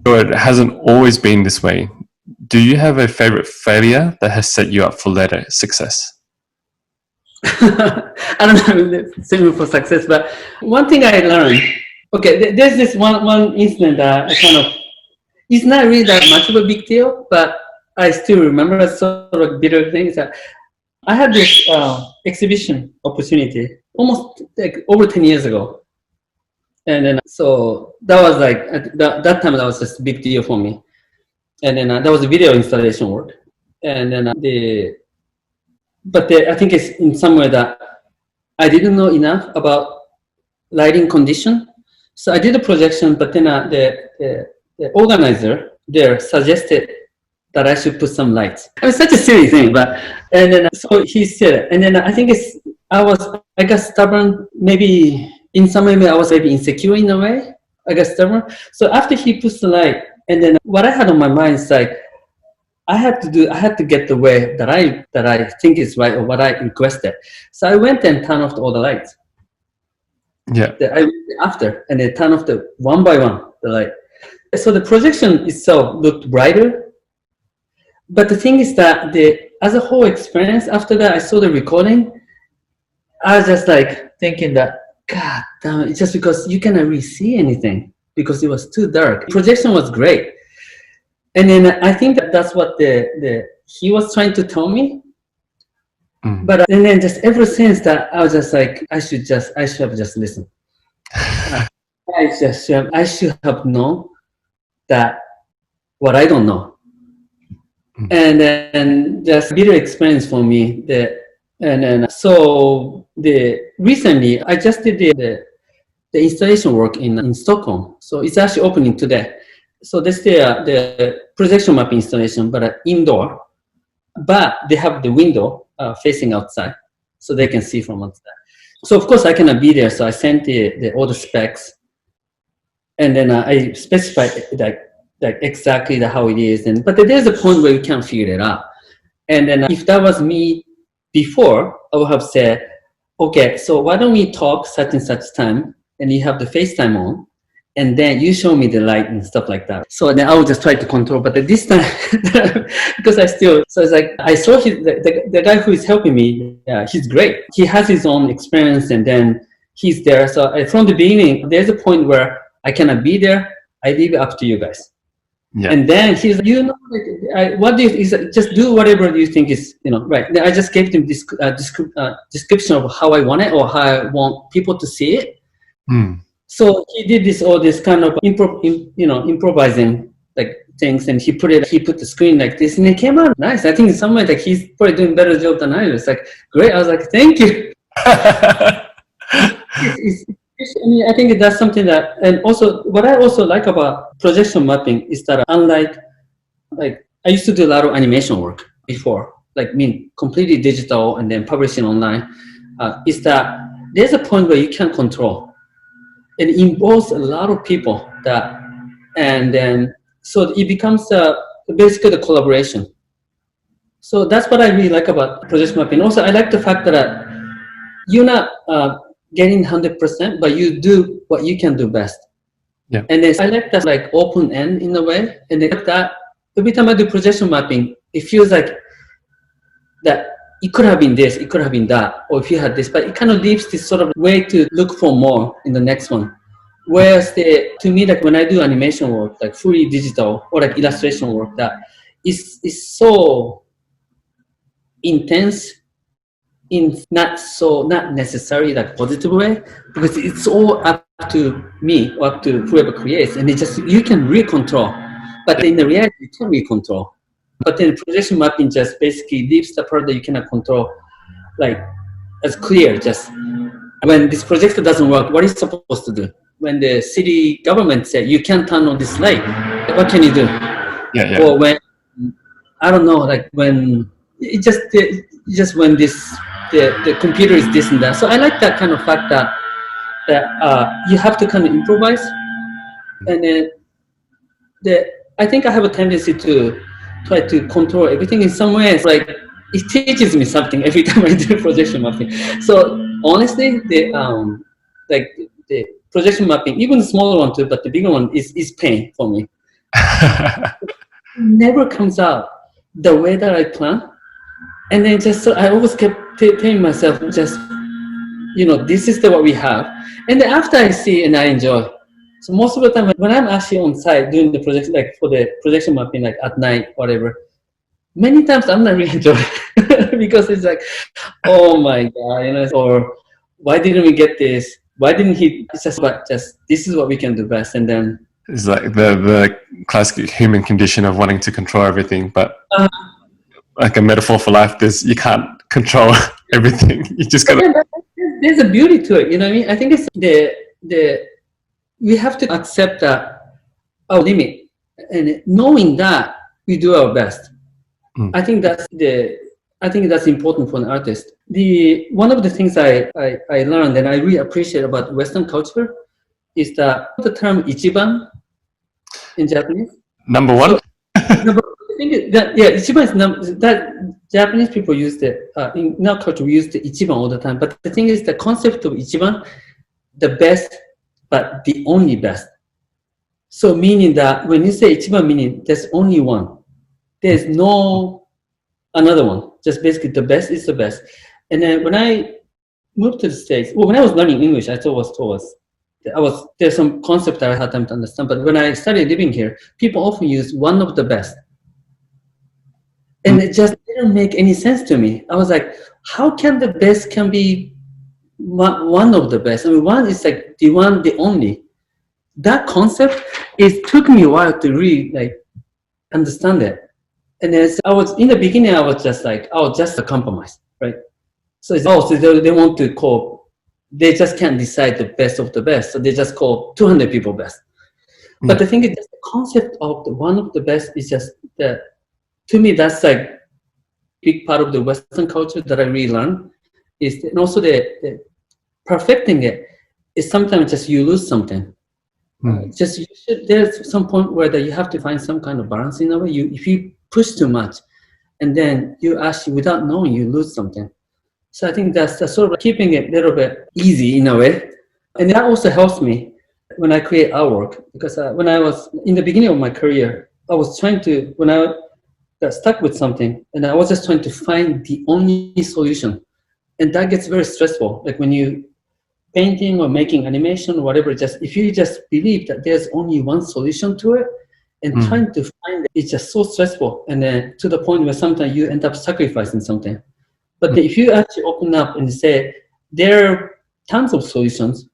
A: So it hasn't always been this way. Do you have a favorite failure that has set you up for later success?
B: I don't know, same for success, but one thing I learned, there's this one incident that I kind of, it's not really that much of a big deal, but I still remember a sort of bitter thing. Is that I had this exhibition opportunity almost like over 10 years ago. And then, so that was like, at that time, that was just a big deal for me. And then that was a video installation work. And then I think it's in some way that I didn't know enough about lighting condition. So I did a projection, but then the organizer there suggested that I should put some lights. It was such a silly thing, and then so he said, and then I think I got stubborn, maybe in some way I was maybe insecure in a way. I got stubborn. So after he puts the light, and then what I had on my mind is like, I had to get the way that I think is right, or what I requested. So I went and turned off all the lights.
A: Yeah.
B: I went after, and then turned off one by one the light. So the projection itself looked brighter. But the thing is that as a whole experience, after that I saw the recording, I was just like thinking that, God damn it, it's just because you cannot really see anything because it was too dark. Projection was great. And then I think that's what he was trying to tell me. But and then just ever since that, I was just like, I should have just listened. I should have known that what I don't know. And then just bitter experience for me. Recently I just did the installation work in Stockholm. So it's actually opening today. So that's the projection map installation, but indoor. But they have the window facing outside, so they can see from outside. So of course I cannot be there. So I sent all the specs, and then I specified like exactly how it is. But there's a point where you can't figure it out. And then if that was me before, I would have said, okay, so why don't we talk such and such time, and you have the FaceTime on, and then you show me the light and stuff like that. So then I would just try to control. But this time, because so it's like, I saw the guy who is helping me, he's great. He has his own experience, and then he's there. So from the beginning, there's a point where I cannot be there. I leave it up to you guys. Yeah. And then he's like, what do you, just do whatever you think is, right. Then I just gave him this description of how I want it, or how I want people to see it. So he did all this kind of improvising like things, and he put the screen like this, and it came out nice. I think in some way like he's probably doing a better job than I do. It's like great. I was like, thank you. I think that's something that, and also what I also like about projection mapping is that unlike like I used to do a lot of animation work before, like completely digital and then publishing online, is that there's a point where you can't control. It involves a lot of people and then so it becomes basically the collaboration. So that's what I really like about projection mapping. Also, I like the fact that you're not getting 100%, but you do what you can do best.
A: Yeah.
B: And then I like that like open end in a way, and like that every time I do projection mapping, it feels like that it could have been this, it could have been that, or if you had this, but it kind of leaves this sort of way to look for more in the next one. Whereas to me, like when I do animation work, like fully digital or like illustration work, that is so intense in not necessarily like positive way, because it's all up to me or up to whoever creates, and it just you can really control, but in the reality you can't really control. But then projection mapping just basically leaves the part that you cannot control, like as clear. Just when this projector doesn't work, what is it supposed to do? When the city government said you can't turn on this light, what can you do?
A: Yeah.
B: Or when I don't know, like when it just when the computer is this and that. So I like that kind of fact that you have to kind of improvise, and then I think I have a tendency to try to control everything in some ways. Like it teaches me something every time I do projection mapping. So honestly, the projection mapping, even the smaller one too, but the bigger one is pain for me. It never comes out the way that I plan. And then I always kept telling myself, just, this is what we have. And then after I see and I enjoy. So most of the time when I'm actually on site doing the project, like for the projection mapping, like at night, whatever, many times I'm not really enjoying it because it's like, oh my God, or why didn't we get this? Why didn't he? It's just this is what we can do best. And then
A: it's like the classic human condition of wanting to control everything, but like a metaphor for life, you can't control everything. You just gotta.
B: There's a beauty to it, you know what I mean? I think it's we have to accept our limit, and knowing that we do our best. I think that's important for an artist. One of the things I learned and I really appreciate about Western culture is that the term ichiban in Japanese.
A: Number one.
B: Ichiban is that Japanese people use it. In our culture, we use the ichiban all the time. But the thing is, the concept of ichiban, the best, but the only best. So meaning that when you say ichiban, meaning there's only one. There's no another one. Just basically the best is the best. And then when I moved to the States, when I was learning English, I thought there's some concept that I had time to understand. But when I started living here, people often use one of the best. And it just didn't make any sense to me. I was like, how can the best can be one of the best? I mean, one is like the one, the only. That concept, it took me a while to really understand it. And as in the beginning, I was just like, just a compromise, right? So they want to call, they just can't decide the best of the best. So they just call 200 people best. But the thing is, the concept of the one of the best is just that. To me, that's like big part of the Western culture that I really learned. And also the perfecting it is sometimes just you lose something. There's some point where you have to find some kind of balance in a way. If you push too much, and then you actually, without knowing, you lose something. So I think that's sort of keeping it a little bit easy in a way. And that also helps me when I create artwork, because when I was in the beginning of my career, I was trying to, when I got stuck with something, and I was just trying to find the only solution, and that gets very stressful. Like when you painting or making animation or whatever, if you just believe that there's only one solution to it, and trying to find it's just so stressful, and then to the point where sometimes you end up sacrificing something. But if you actually open up and say there are tons of solutions,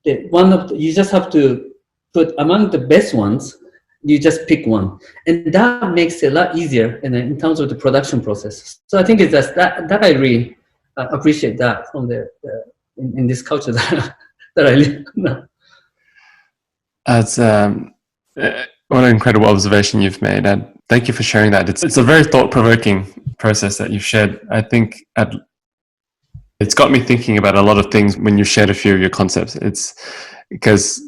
B: you just have to put among the best ones, you just pick one. And that makes it a lot easier in terms of the production process. So I think it's just that I really appreciate that from in this culture that I live now.
A: That's what an incredible observation you've made, and thank you for sharing that. It's a very thought-provoking process that you've shared. I think it's got me thinking about a lot of things when you shared a few of your concepts. It's because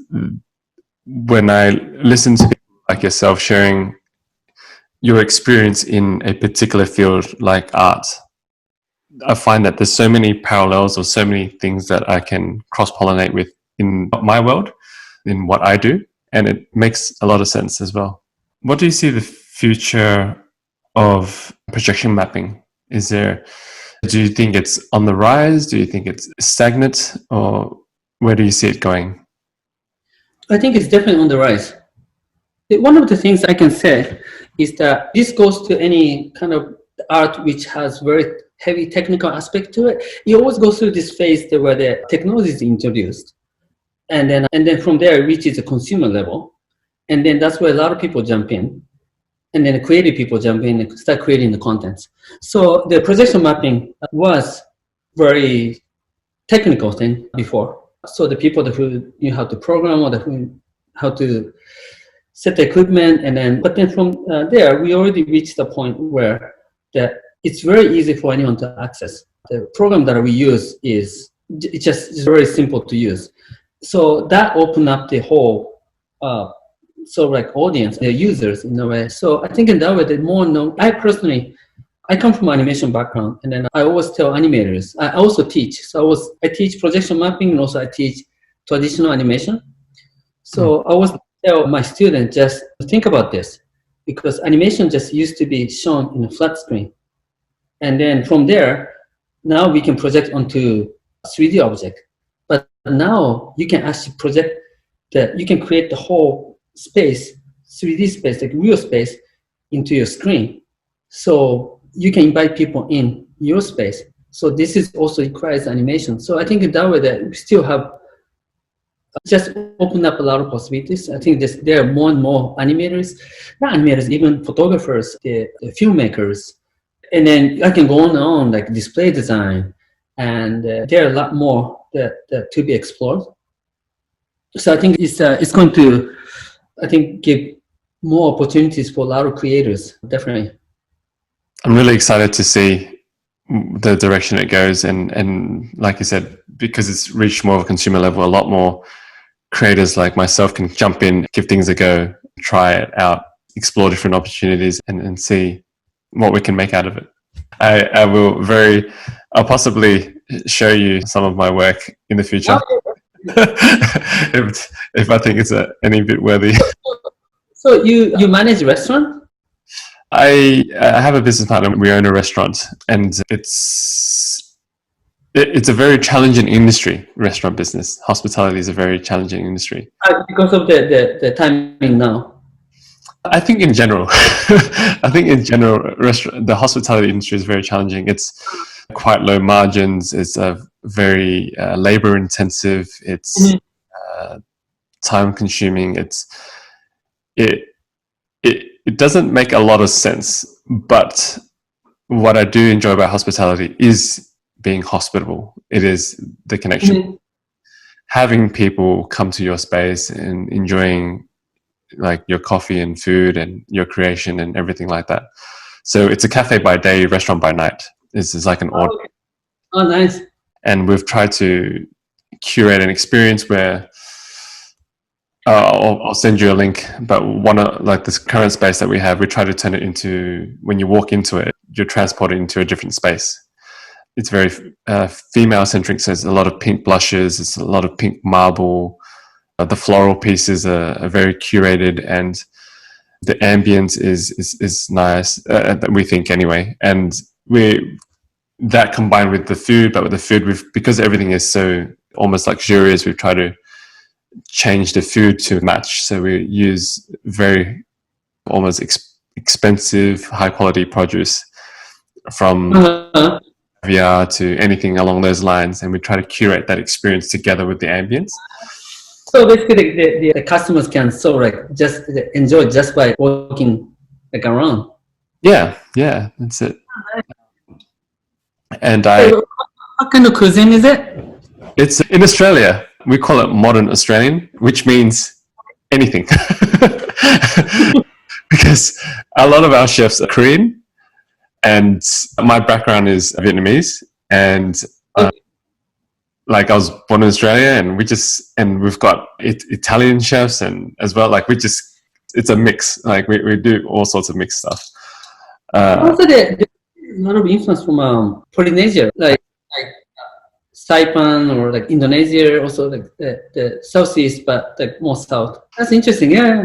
A: when I listen to people like yourself sharing your experience in a particular field like art, I find that there's so many parallels or so many things that I can cross-pollinate with in my world, in what I do, and it makes a lot of sense as well. What do you see the future of projection mapping? Do you think it's on the rise? Do you think it's stagnant? Or where do you see it going?
B: I think it's definitely on the rise. One of the things I can say is that this goes to any kind of art which has very heavy technical aspect to it. You always go through this phase where the technology is introduced. And then from there it reaches the consumer level. And then that's where a lot of people jump in. And then the creative people jump in and start creating the contents. So the projection mapping was very technical thing before. So the people who knew how to program or how to set the equipment, but then from there we already reached the point where that it's very easy for anyone to access. The program that we use it's very simple to use. So that opened up the whole audience, the users in a way. So I think in that way, the more known. I come from animation background, and then I always tell animators. I also teach. So I teach projection mapping, and also I teach traditional animation. So I always tell my students just think about this, because animation just used to be shown in a flat screen, and then from there, now we can project onto a 3D object. But now you can actually project you can create the whole space, 3D space, like real space, into your screen. So you can invite people in your space. So this is also requires animation. So I think in that way that we still have just opened up a lot of possibilities. I think there are more and more animators, not animators, even photographers, the filmmakers. And then I can go on and on, like display design. And there are a lot more that to be explored. So I think it's going to, give more opportunities for a lot of creators, definitely.
A: I'm really excited to see the direction it goes, and like you said, because it's reached more of a consumer level, a lot more creators like myself can jump in, give things a go, try it out, explore different opportunities, and see what we can make out of it. I'll possibly show you some of my work in the future. if I think it's any bit worthy.
B: So you manage a restaurant?
A: I have a business partner. We own a restaurant, and it's a very challenging industry. Restaurant business, hospitality is a very challenging industry
B: because of the timing now.
A: I think in general, the hospitality industry is very challenging. It's quite low margins. It's a very labor intensive. It's time consuming. It doesn't make a lot of sense. But what I do enjoy about hospitality is being hospitable. It is the connection, having people come to your space and enjoying like your coffee and food and your creation and everything like that. So it's a cafe by day, restaurant by night. It's like an order.
B: Okay. Oh, nice.
A: And we've tried to curate an experience where I'll send you a link, but like this current space that we have, we try to turn it into, when you walk into it, you're transported into a different space. It's very female centric, so there's a lot of pink blushes, it's a lot of pink marble. The floral pieces are very curated, and the ambience is nice, we think anyway. And that combined with the food, but with the food, because everything is so almost luxurious, we've tried to change the food to match. So we use very almost expensive, high quality produce from caviar to anything along those lines, and we try to curate that experience together with the ambience.
B: So basically, the customers can just enjoy just by walking around.
A: Yeah, that's it. And
B: So what kind of cuisine is it?
A: it's in Australia. We call it modern Australian, which means anything. Because a lot of our chefs are Korean, and my background is Vietnamese, and like I was born in Australia, and we've got Italian chefs and as well. Like it's a mix. Like we do all sorts of mixed stuff.
B: Also, there's a lot of influence from Polynesia, like Saipan or like Indonesia, also like the southeast, but like more south. That's interesting. Yeah,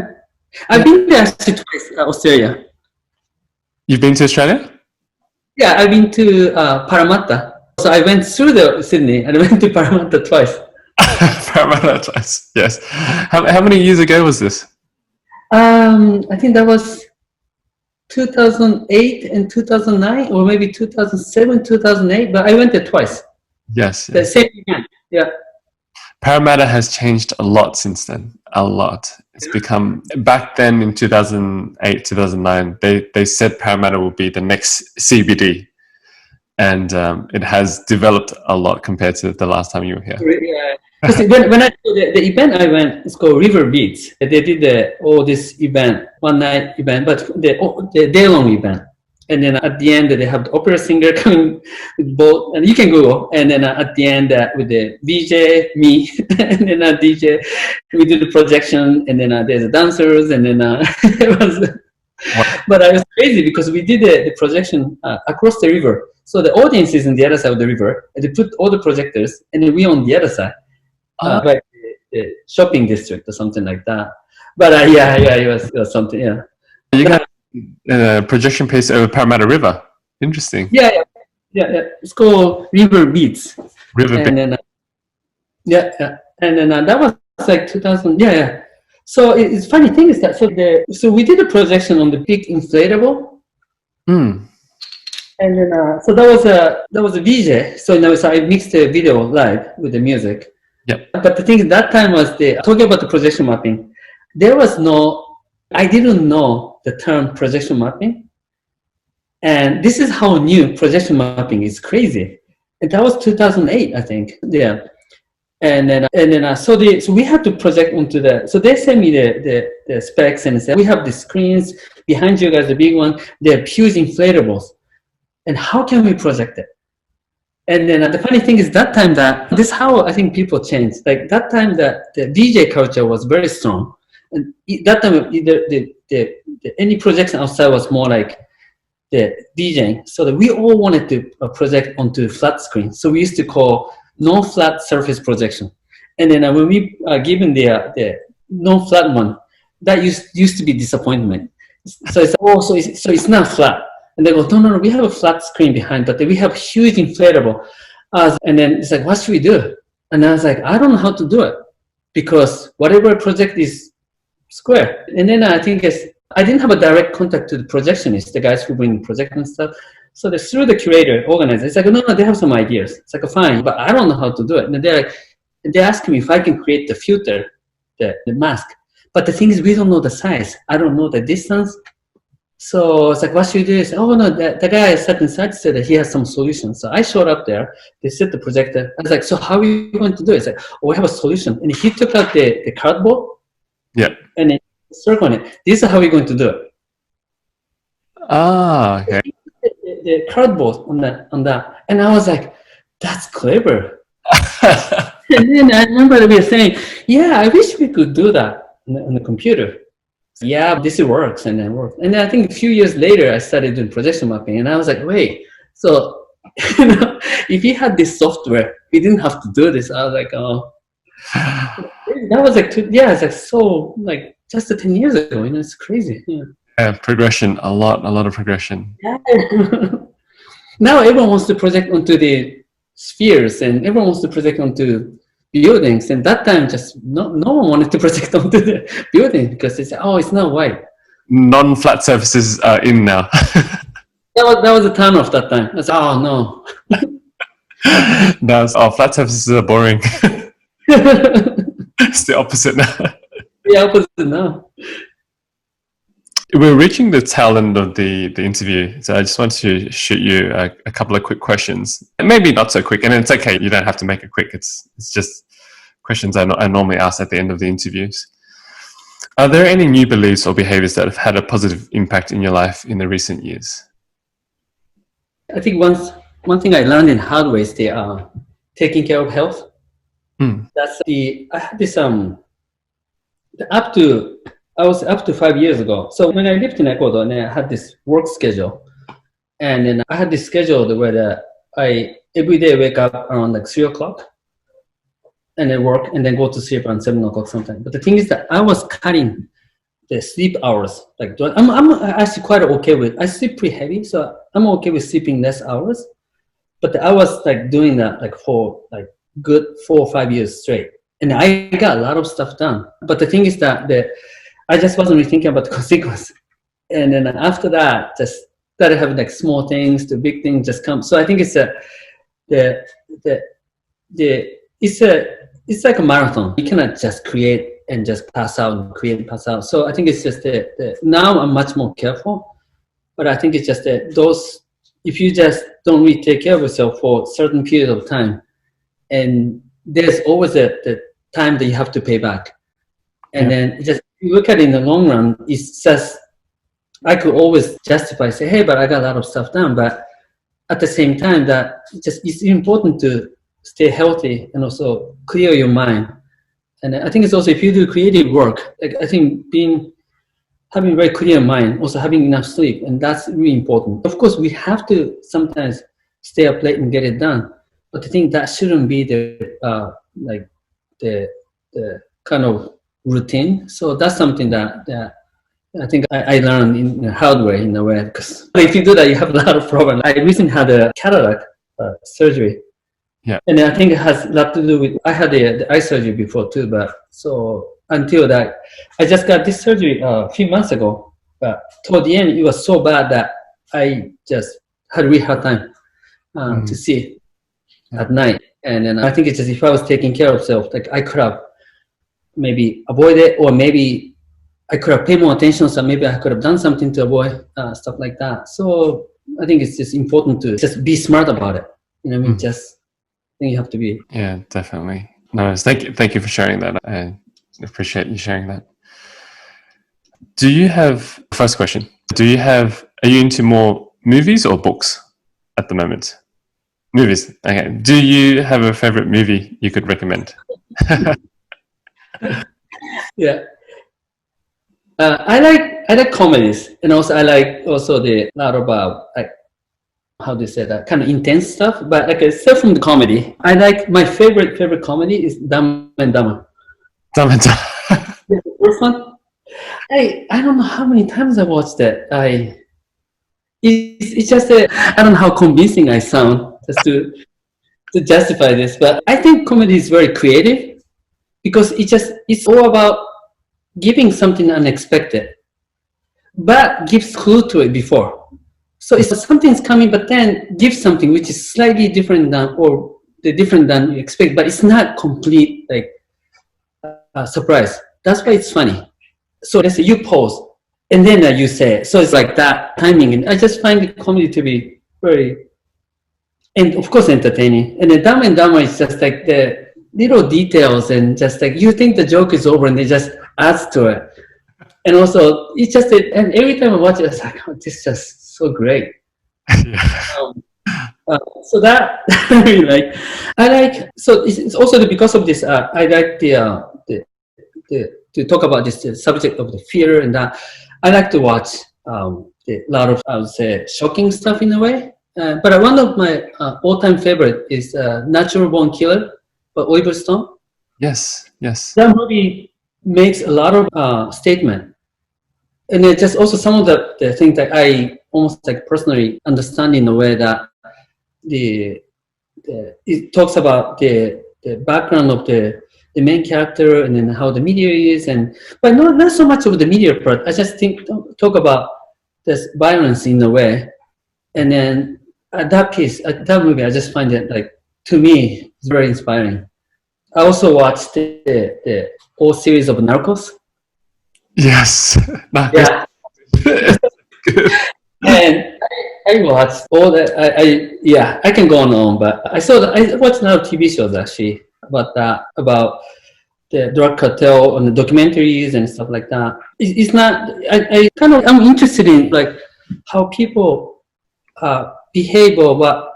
B: I've been there actually twice, Australia.
A: You've been to Australia?
B: Yeah, I've been to Parramatta. So I went through the Sydney and I went to Parramatta twice.
A: Parramatta twice. Yes. How many years ago was this?
B: I think that was 2008 and 2009, or maybe 2007, 2008. But I went there twice.
A: Yes.
B: The same event. Yeah.
A: Parramatta has changed a lot since then. A lot. It's become, back then in 2008, 2009, they said Parramatta will be the next CBD. And it has developed a lot compared to the last time you were here.
B: Yeah. When I the event I went, it's called River Beats. They did this event, one night event, but the day long event. And then at the end, they have the opera singer coming with both, and you can go. And then at the end, with the VJ, me, and then a DJ, we do the projection, and then there's the dancers, and then it was. But it was crazy because we did the projection across the river. So the audience is on the other side of the river, and they put all the projectors, and then we on the other side, like the shopping district or something like that. But it was something, yeah.
A: You got a projection piece over Parramatta River. Interesting.
B: Yeah. It's called River Beats.
A: River Beats.
B: And then, and then that was like 2000. Yeah. So it's funny thing is that so we did a projection on the big inflatable. And then so that was a VJ. So I mixed the video live with the music.
A: Yep.
B: But the thing is, that time was talking about the projection mapping. I didn't know the term projection mapping, and this is how new projection mapping is. Crazy. And that was 2008, I think. Yeah. And then so we had to project onto so they sent me the specs and said, we have the screens behind you guys, the big one. They're huge inflatables, and how can we project it? And then the funny thing is, that time this is how I think people changed. Like that time that the DJ culture was very strong, and that time any projection outside was more like the DJing. So that we all wanted to project onto flat screen. So we used to call no flat surface projection. And then when we given the no flat one, that used to be disappointment. So it's so it's not flat. And they go, no, we have a flat screen behind, but we have huge inflatable. And then it's like, what should we do? And I was like, I don't know how to do it, because whatever project is square. And then I think I didn't have a direct contact to the projectionist, the guys who bring projection stuff. So through the curator, organizer, it's like, no, they have some ideas. It's like, fine, but I don't know how to do it. And they're asking me if I can create the filter, the mask. But the thing is, we don't know the size. I don't know the distance. So it's like, what should we do? Oh no, the guy sat inside said that he has some solution. So I showed up there. They set the projector. I was like, so how are you going to do it? It's like, we have a solution. And he took out the cardboard.
A: Yeah.
B: And then circle on it. This is how we're going to do it.
A: Okay.
B: The cardboard on that. And I was like, that's clever. And then I remember they were saying, yeah, I wish we could do that on the computer. Yeah, this works, and then worked. And then I think a few years later, I started doing projection mapping, and I was like, wait, so if we had this software, we didn't have to do this. I was like, oh, that was like, it's like so like just 10 years ago. It's crazy. Yeah.
A: Progression, a lot of progression.
B: Yeah. Now everyone wants to project onto the spheres, and everyone wants to project onto buildings, and that time just no one wanted to project onto the building because they said, oh, it's not white.
A: Non-flat surfaces are in now.
B: that was a turn off that time. I said, oh no.
A: Flat surfaces are boring. It's the opposite now.
B: The opposite now.
A: We're reaching the tail end of the interview, so I just want to shoot you a couple of quick questions. Maybe not so quick, and it's okay. You don't have to make it quick. It's just questions I normally ask at the end of the interviews. Are there any new beliefs or behaviors that have had a positive impact in your life in the recent years?
B: I think one thing I learned in hard way is the taking care of health. That's I had this I was up to 5 years ago. So when I lived in Ecuador, and I had this work schedule, and then I had this schedule where I every day wake up around like 3 o'clock, and then work, and then go to sleep around 7 o'clock sometimes. But the thing is that I was cutting the sleep hours. Like I'm actually quite okay with. I sleep pretty heavy, so I'm okay with sleeping less hours. But I was like doing that like for like good 4 or 5 years straight, and I got a lot of stuff done. But the thing is that I just wasn't really thinking about the consequence. And then after that, just started having like small things to big things just come. So I think it's it's like a marathon. You cannot just create and just pass out and create and pass out. So I think it's just now I'm much more careful, but I think it's just if you just don't really take care of yourself for a certain period of time, and there's always the time that you have to pay back. And then just if you look at it in the long run, it's just, I could always justify, say, hey, but I got a lot of stuff done. But at the same time, that it's important to stay healthy and also clear your mind. And I think it's also, if you do creative work, like I think having a very clear mind, also having enough sleep, and that's really important. Of course, we have to sometimes stay up late and get it done, but I think that shouldn't be the kind of routine. So that's something that I think I learned in a hard way, in a way, because if you do that, you have a lot of problems. I recently had a cataract surgery.
A: Yeah.
B: And I think it has a lot to do with, I had the eye surgery before too, but so until that, I just got this surgery a few months ago, but toward the end, it was so bad that I just had a really hard time to see at night. And then I think it's just, if I was taking care of myself, like I could have maybe avoided, or maybe I could have paid more attention, so maybe I could have done something to avoid stuff like that. So I think it's just important to just be smart about it. You know what I mean? Just, I think you have to be.
A: Yeah, definitely. No, thank you for sharing that. I appreciate you sharing that. First question, are you into more movies or books at the moment? Movies. Okay. Do you have a favorite movie you could recommend?
B: Yeah. I like comedies, and also I like the lot of like, how do you say that, kind of intense stuff. But like except from the comedy, I like, my favorite comedy is Dumb and Dumber.
A: Dumb and Dumber.
B: The first one. I don't know how many times I watched that. It's just I don't know how convincing I sound just to justify this, but I think comedy is very creative because it's all about giving something unexpected, but gives clue to it before. So it's something's coming, but then gives something which is slightly different than you expect, but it's not complete like surprise. That's why it's funny. So let's say you pause, and then you say, so it's like that timing. And I just find the comedy to be very, and of course entertaining. And the Dumb and Dumber is just like the little details, and just like you think the joke is over, and they just adds to it. And also, it's just, and every time I watch it, it's like, oh, this is just so great. So that I really like. So it's also because of this. I like to talk about this subject of the fear, and that I like to watch a lot of, I would say, shocking stuff in a way. But one of my all-time favorite is Natural Born Killer by Oliver Stone.
A: Yes.
B: That movie makes a lot of statement. And it's just also some of the things that I almost like personally understand in a way that it talks about the background of the main character, and then how the media is, but not so much of the media part. I just talk about this violence in a way, and then that movie, I just find it like, to me, it's very inspiring. I also watched the whole series of Narcos.
A: Yes. Narcos.
B: Yeah, and I watched all that. Yeah, I can go on, but I watched a lot of TV shows actually about that, about the drug cartel and the documentaries and stuff like that. It's not. I'm interested in like how people behave or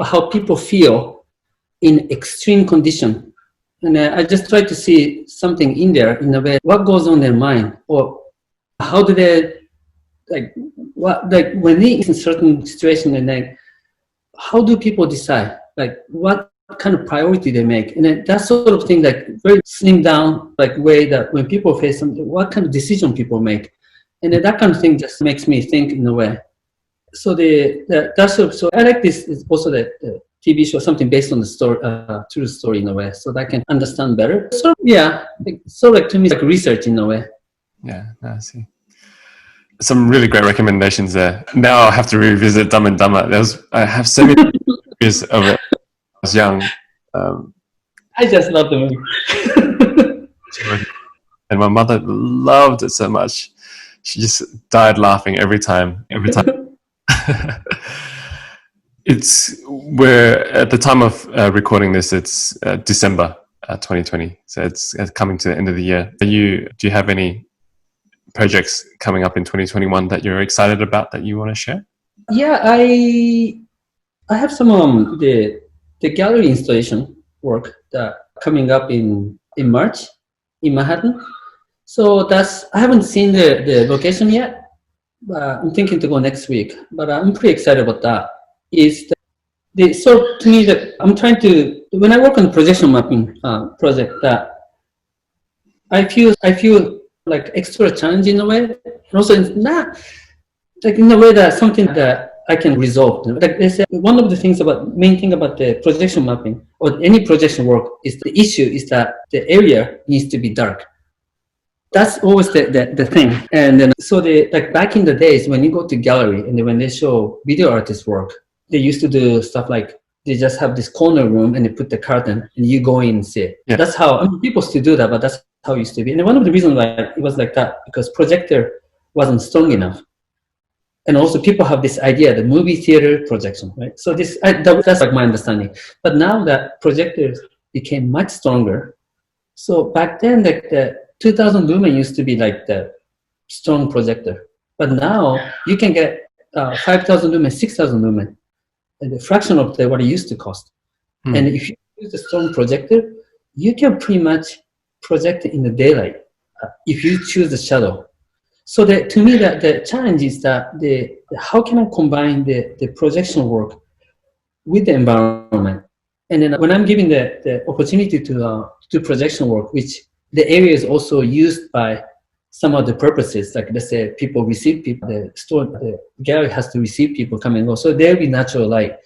B: how people feel in extreme condition, and I just try to see something in there in a way. What goes on in their mind, or how do they when they in certain situation, and like how do people decide like what kind of priority they make, and then that sort of thing, like very slim down like way that when people face something, what kind of decision people make, and then that kind of thing just makes me think in a way. So so I like this is also the TV show, something based on the story, true story in a way, so that I can understand better. So yeah, so like to me, like research in a way.
A: Yeah, I see. Some really great recommendations there. Now I'll have to revisit Dumb and Dumber. I have so many years of it. I was young.
B: I just love the movie.
A: And my mother loved it so much. She just died laughing every time. We're at the time of recording this, it's December 2020. So it's coming to the end of the year. Do you have any projects coming up in 2021 that you're excited about that you want to share?
B: Yeah, I have some the gallery installation work that coming up in March in Manhattan. So I haven't seen the location yet. I'm thinking to go next week, but I'm pretty excited about that. So to me that I'm trying to, when I work on the projection mapping project, that I feel like extra challenge in a way, and also it's not like in a way that something that I can resolve. Like they say, one of the main thing about the projection mapping or any projection work is the issue is that the area needs to be dark. That's always the thing. And then so like back in the days when you go to gallery and then when they show video artists work, they used to do stuff like they just have this corner room and they put the curtain and you go in and see it. Yeah. That's how people still do that, but that's how it used to be. And one of the reasons why it was like that because projector wasn't strong enough. And also people have this idea, the movie theater projection, right? So that's like my understanding. But now that projectors became much stronger. So back then, like the 2000 lumen used to be like the strong projector. But now you can get 5000 lumen, 6000 lumen, and the fraction of what it used to cost. And if you use a strong projector, you can pretty much project it in the daylight if you choose the shadow. So to me, the challenge is that how can I combine the projection work with the environment? And then when I'm giving the opportunity to do projection work, which the area is also used by some of the purposes, like let's say the gallery has to receive people come and go, so there'll be natural light.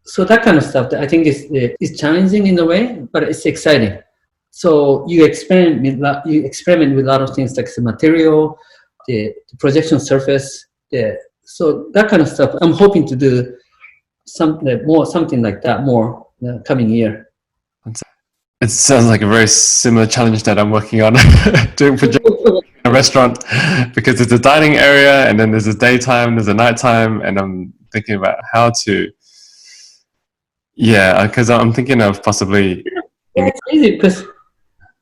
B: So that kind of stuff that I think is challenging in a way, but it's exciting. So you experiment with a lot of things like the material, the projection surface, so that kind of stuff. I'm hoping to do something like that more coming year.
A: It sounds like a very similar challenge that I'm working on doing projects in a restaurant, because it's a dining area and then there's a daytime, there's a nighttime, and I'm thinking about how to. Yeah, because I'm thinking of possibly.
B: Yeah, it's crazy because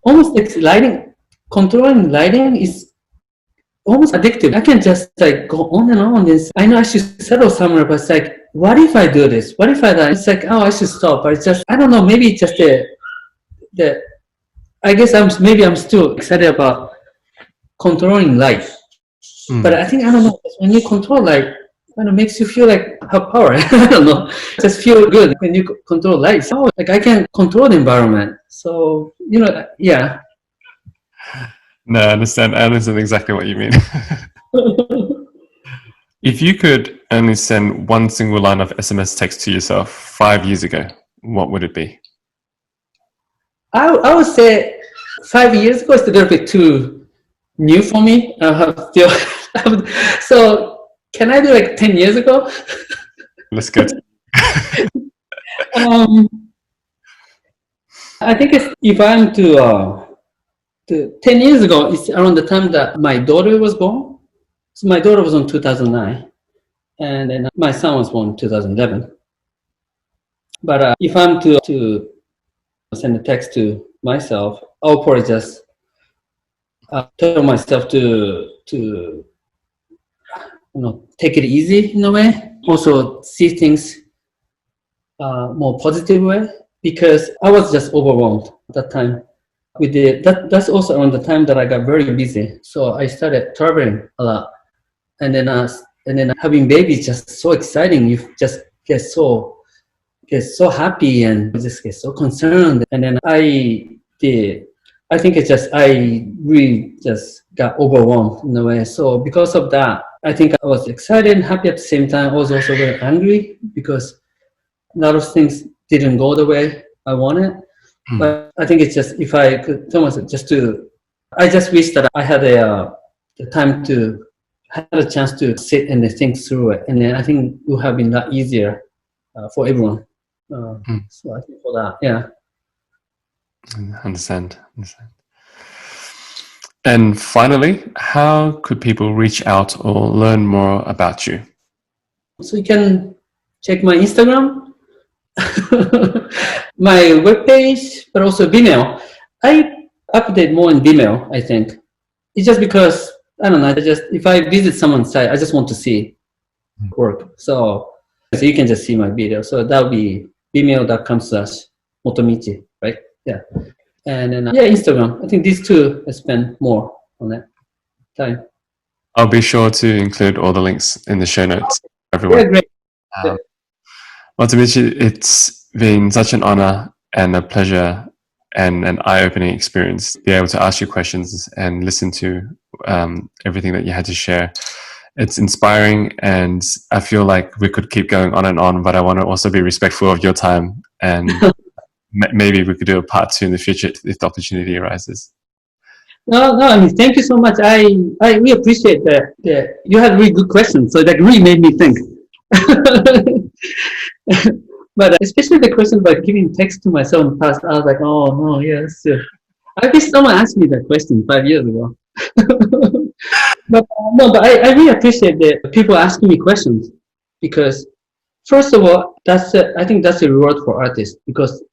B: almost like controlling lighting is almost addictive. I can just like go on and on. I know I should settle somewhere, but it's like, what if I do this? What if I do? It's like, oh, I should stop. But it's just, I don't know. Maybe it's just I guess I'm still excited about controlling light. But I think, I don't know, when you control light, it makes you feel like have power. I don't know. Just feel good when you control light. So like I can control the environment. So, yeah.
A: No, I understand exactly what you mean. If you could only send one single line of SMS text to yourself 5 years ago, what would it be?
B: I would say 5 years ago is a little bit too new for me. So can I do like 10 years ago?
A: Let's go.
B: I think if I'm to 10 years ago, it's around the time that my daughter was born. So my daughter was in 2009, and then my son was born in 2011. But if I'm to send a text to myself, I'll probably just tell myself to take it easy in a way. Also see things more positive way, because I was just overwhelmed at that time. That's also around the time that I got very busy. So I started traveling a lot, and then having babies just so exciting. You just get so happy and just get so concerned. And then I think it's just I really just got overwhelmed in a way. So because of that, I think I was excited and happy at the same time. I was also very angry because a lot of things didn't go the way I wanted. But I think it's just, if I could tell myself I just wish that I had the time to had a chance to sit and think through it, and then I think it would have been that easier for everyone. So I think for that, yeah.
A: Understand. And finally, how could people reach out or learn more about you?
B: So you can check my Instagram, my webpage, but also Vimeo. I update more in Vimeo, I think. It's just because, I don't know, if I visit someone's site, I just want to see work. So you can just see my video. So that would be vimeo.com/Motomichi, right? Yeah. And then, Instagram. I think these two I spend more on that time.
A: I'll be sure to include all the links in the show notes for everyone.
B: Yeah, great.
A: Motomichi, it's been such an honor and a pleasure and an eye-opening experience to be able to ask you questions and listen to everything that you had to share. It's inspiring, and I feel like we could keep going on and on, but I want to also be respectful of your time, and maybe we could do a part 2 in the future if the opportunity arises.
B: No, I mean, thank you so much. I really appreciate that. You had really good questions, so that really made me think. But especially the question about giving text to myself in the past, I was like, oh no, yes. I wish someone asked me that question 5 years ago. But I really appreciate that people asking me questions, because first of all, I think that's a reward for artists, because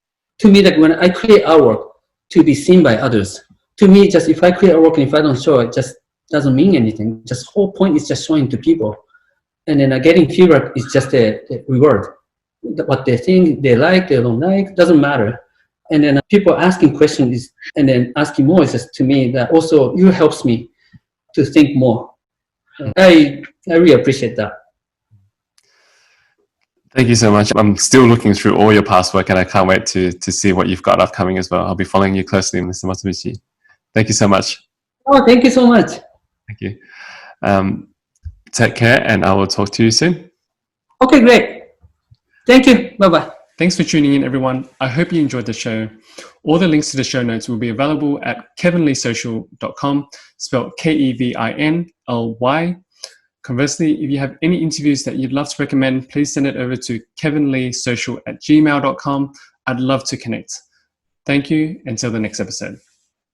B: to me, like when I create artwork to be seen by others, to me, just if I create artwork and if I don't show it, just doesn't mean anything. Just whole point is just showing to people, and then getting feedback is just a reward. What they think, they like, they don't like, doesn't matter. And then people asking questions and then asking more is just, to me, that also you helps me to think more. I really appreciate that.
A: Thank you so much. I'm still looking through all your past work, and I can't wait to see what you've got upcoming as well. I'll be following you closely, Mr. Motomichi. Thank you so much.
B: Oh, thank you so much.
A: Thank you. Take care, and I will talk to you soon.
B: Okay, great. Thank you. Bye-bye.
A: Thanks for tuning in, everyone. I hope you enjoyed the show. All the links to the show notes will be available at kevinleesocial.com, spelled KEVINLY. Conversely, if you have any interviews that you'd love to recommend, please send it over to kevinleesocial@gmail.com. I'd love to connect. Thank you. Until the next episode.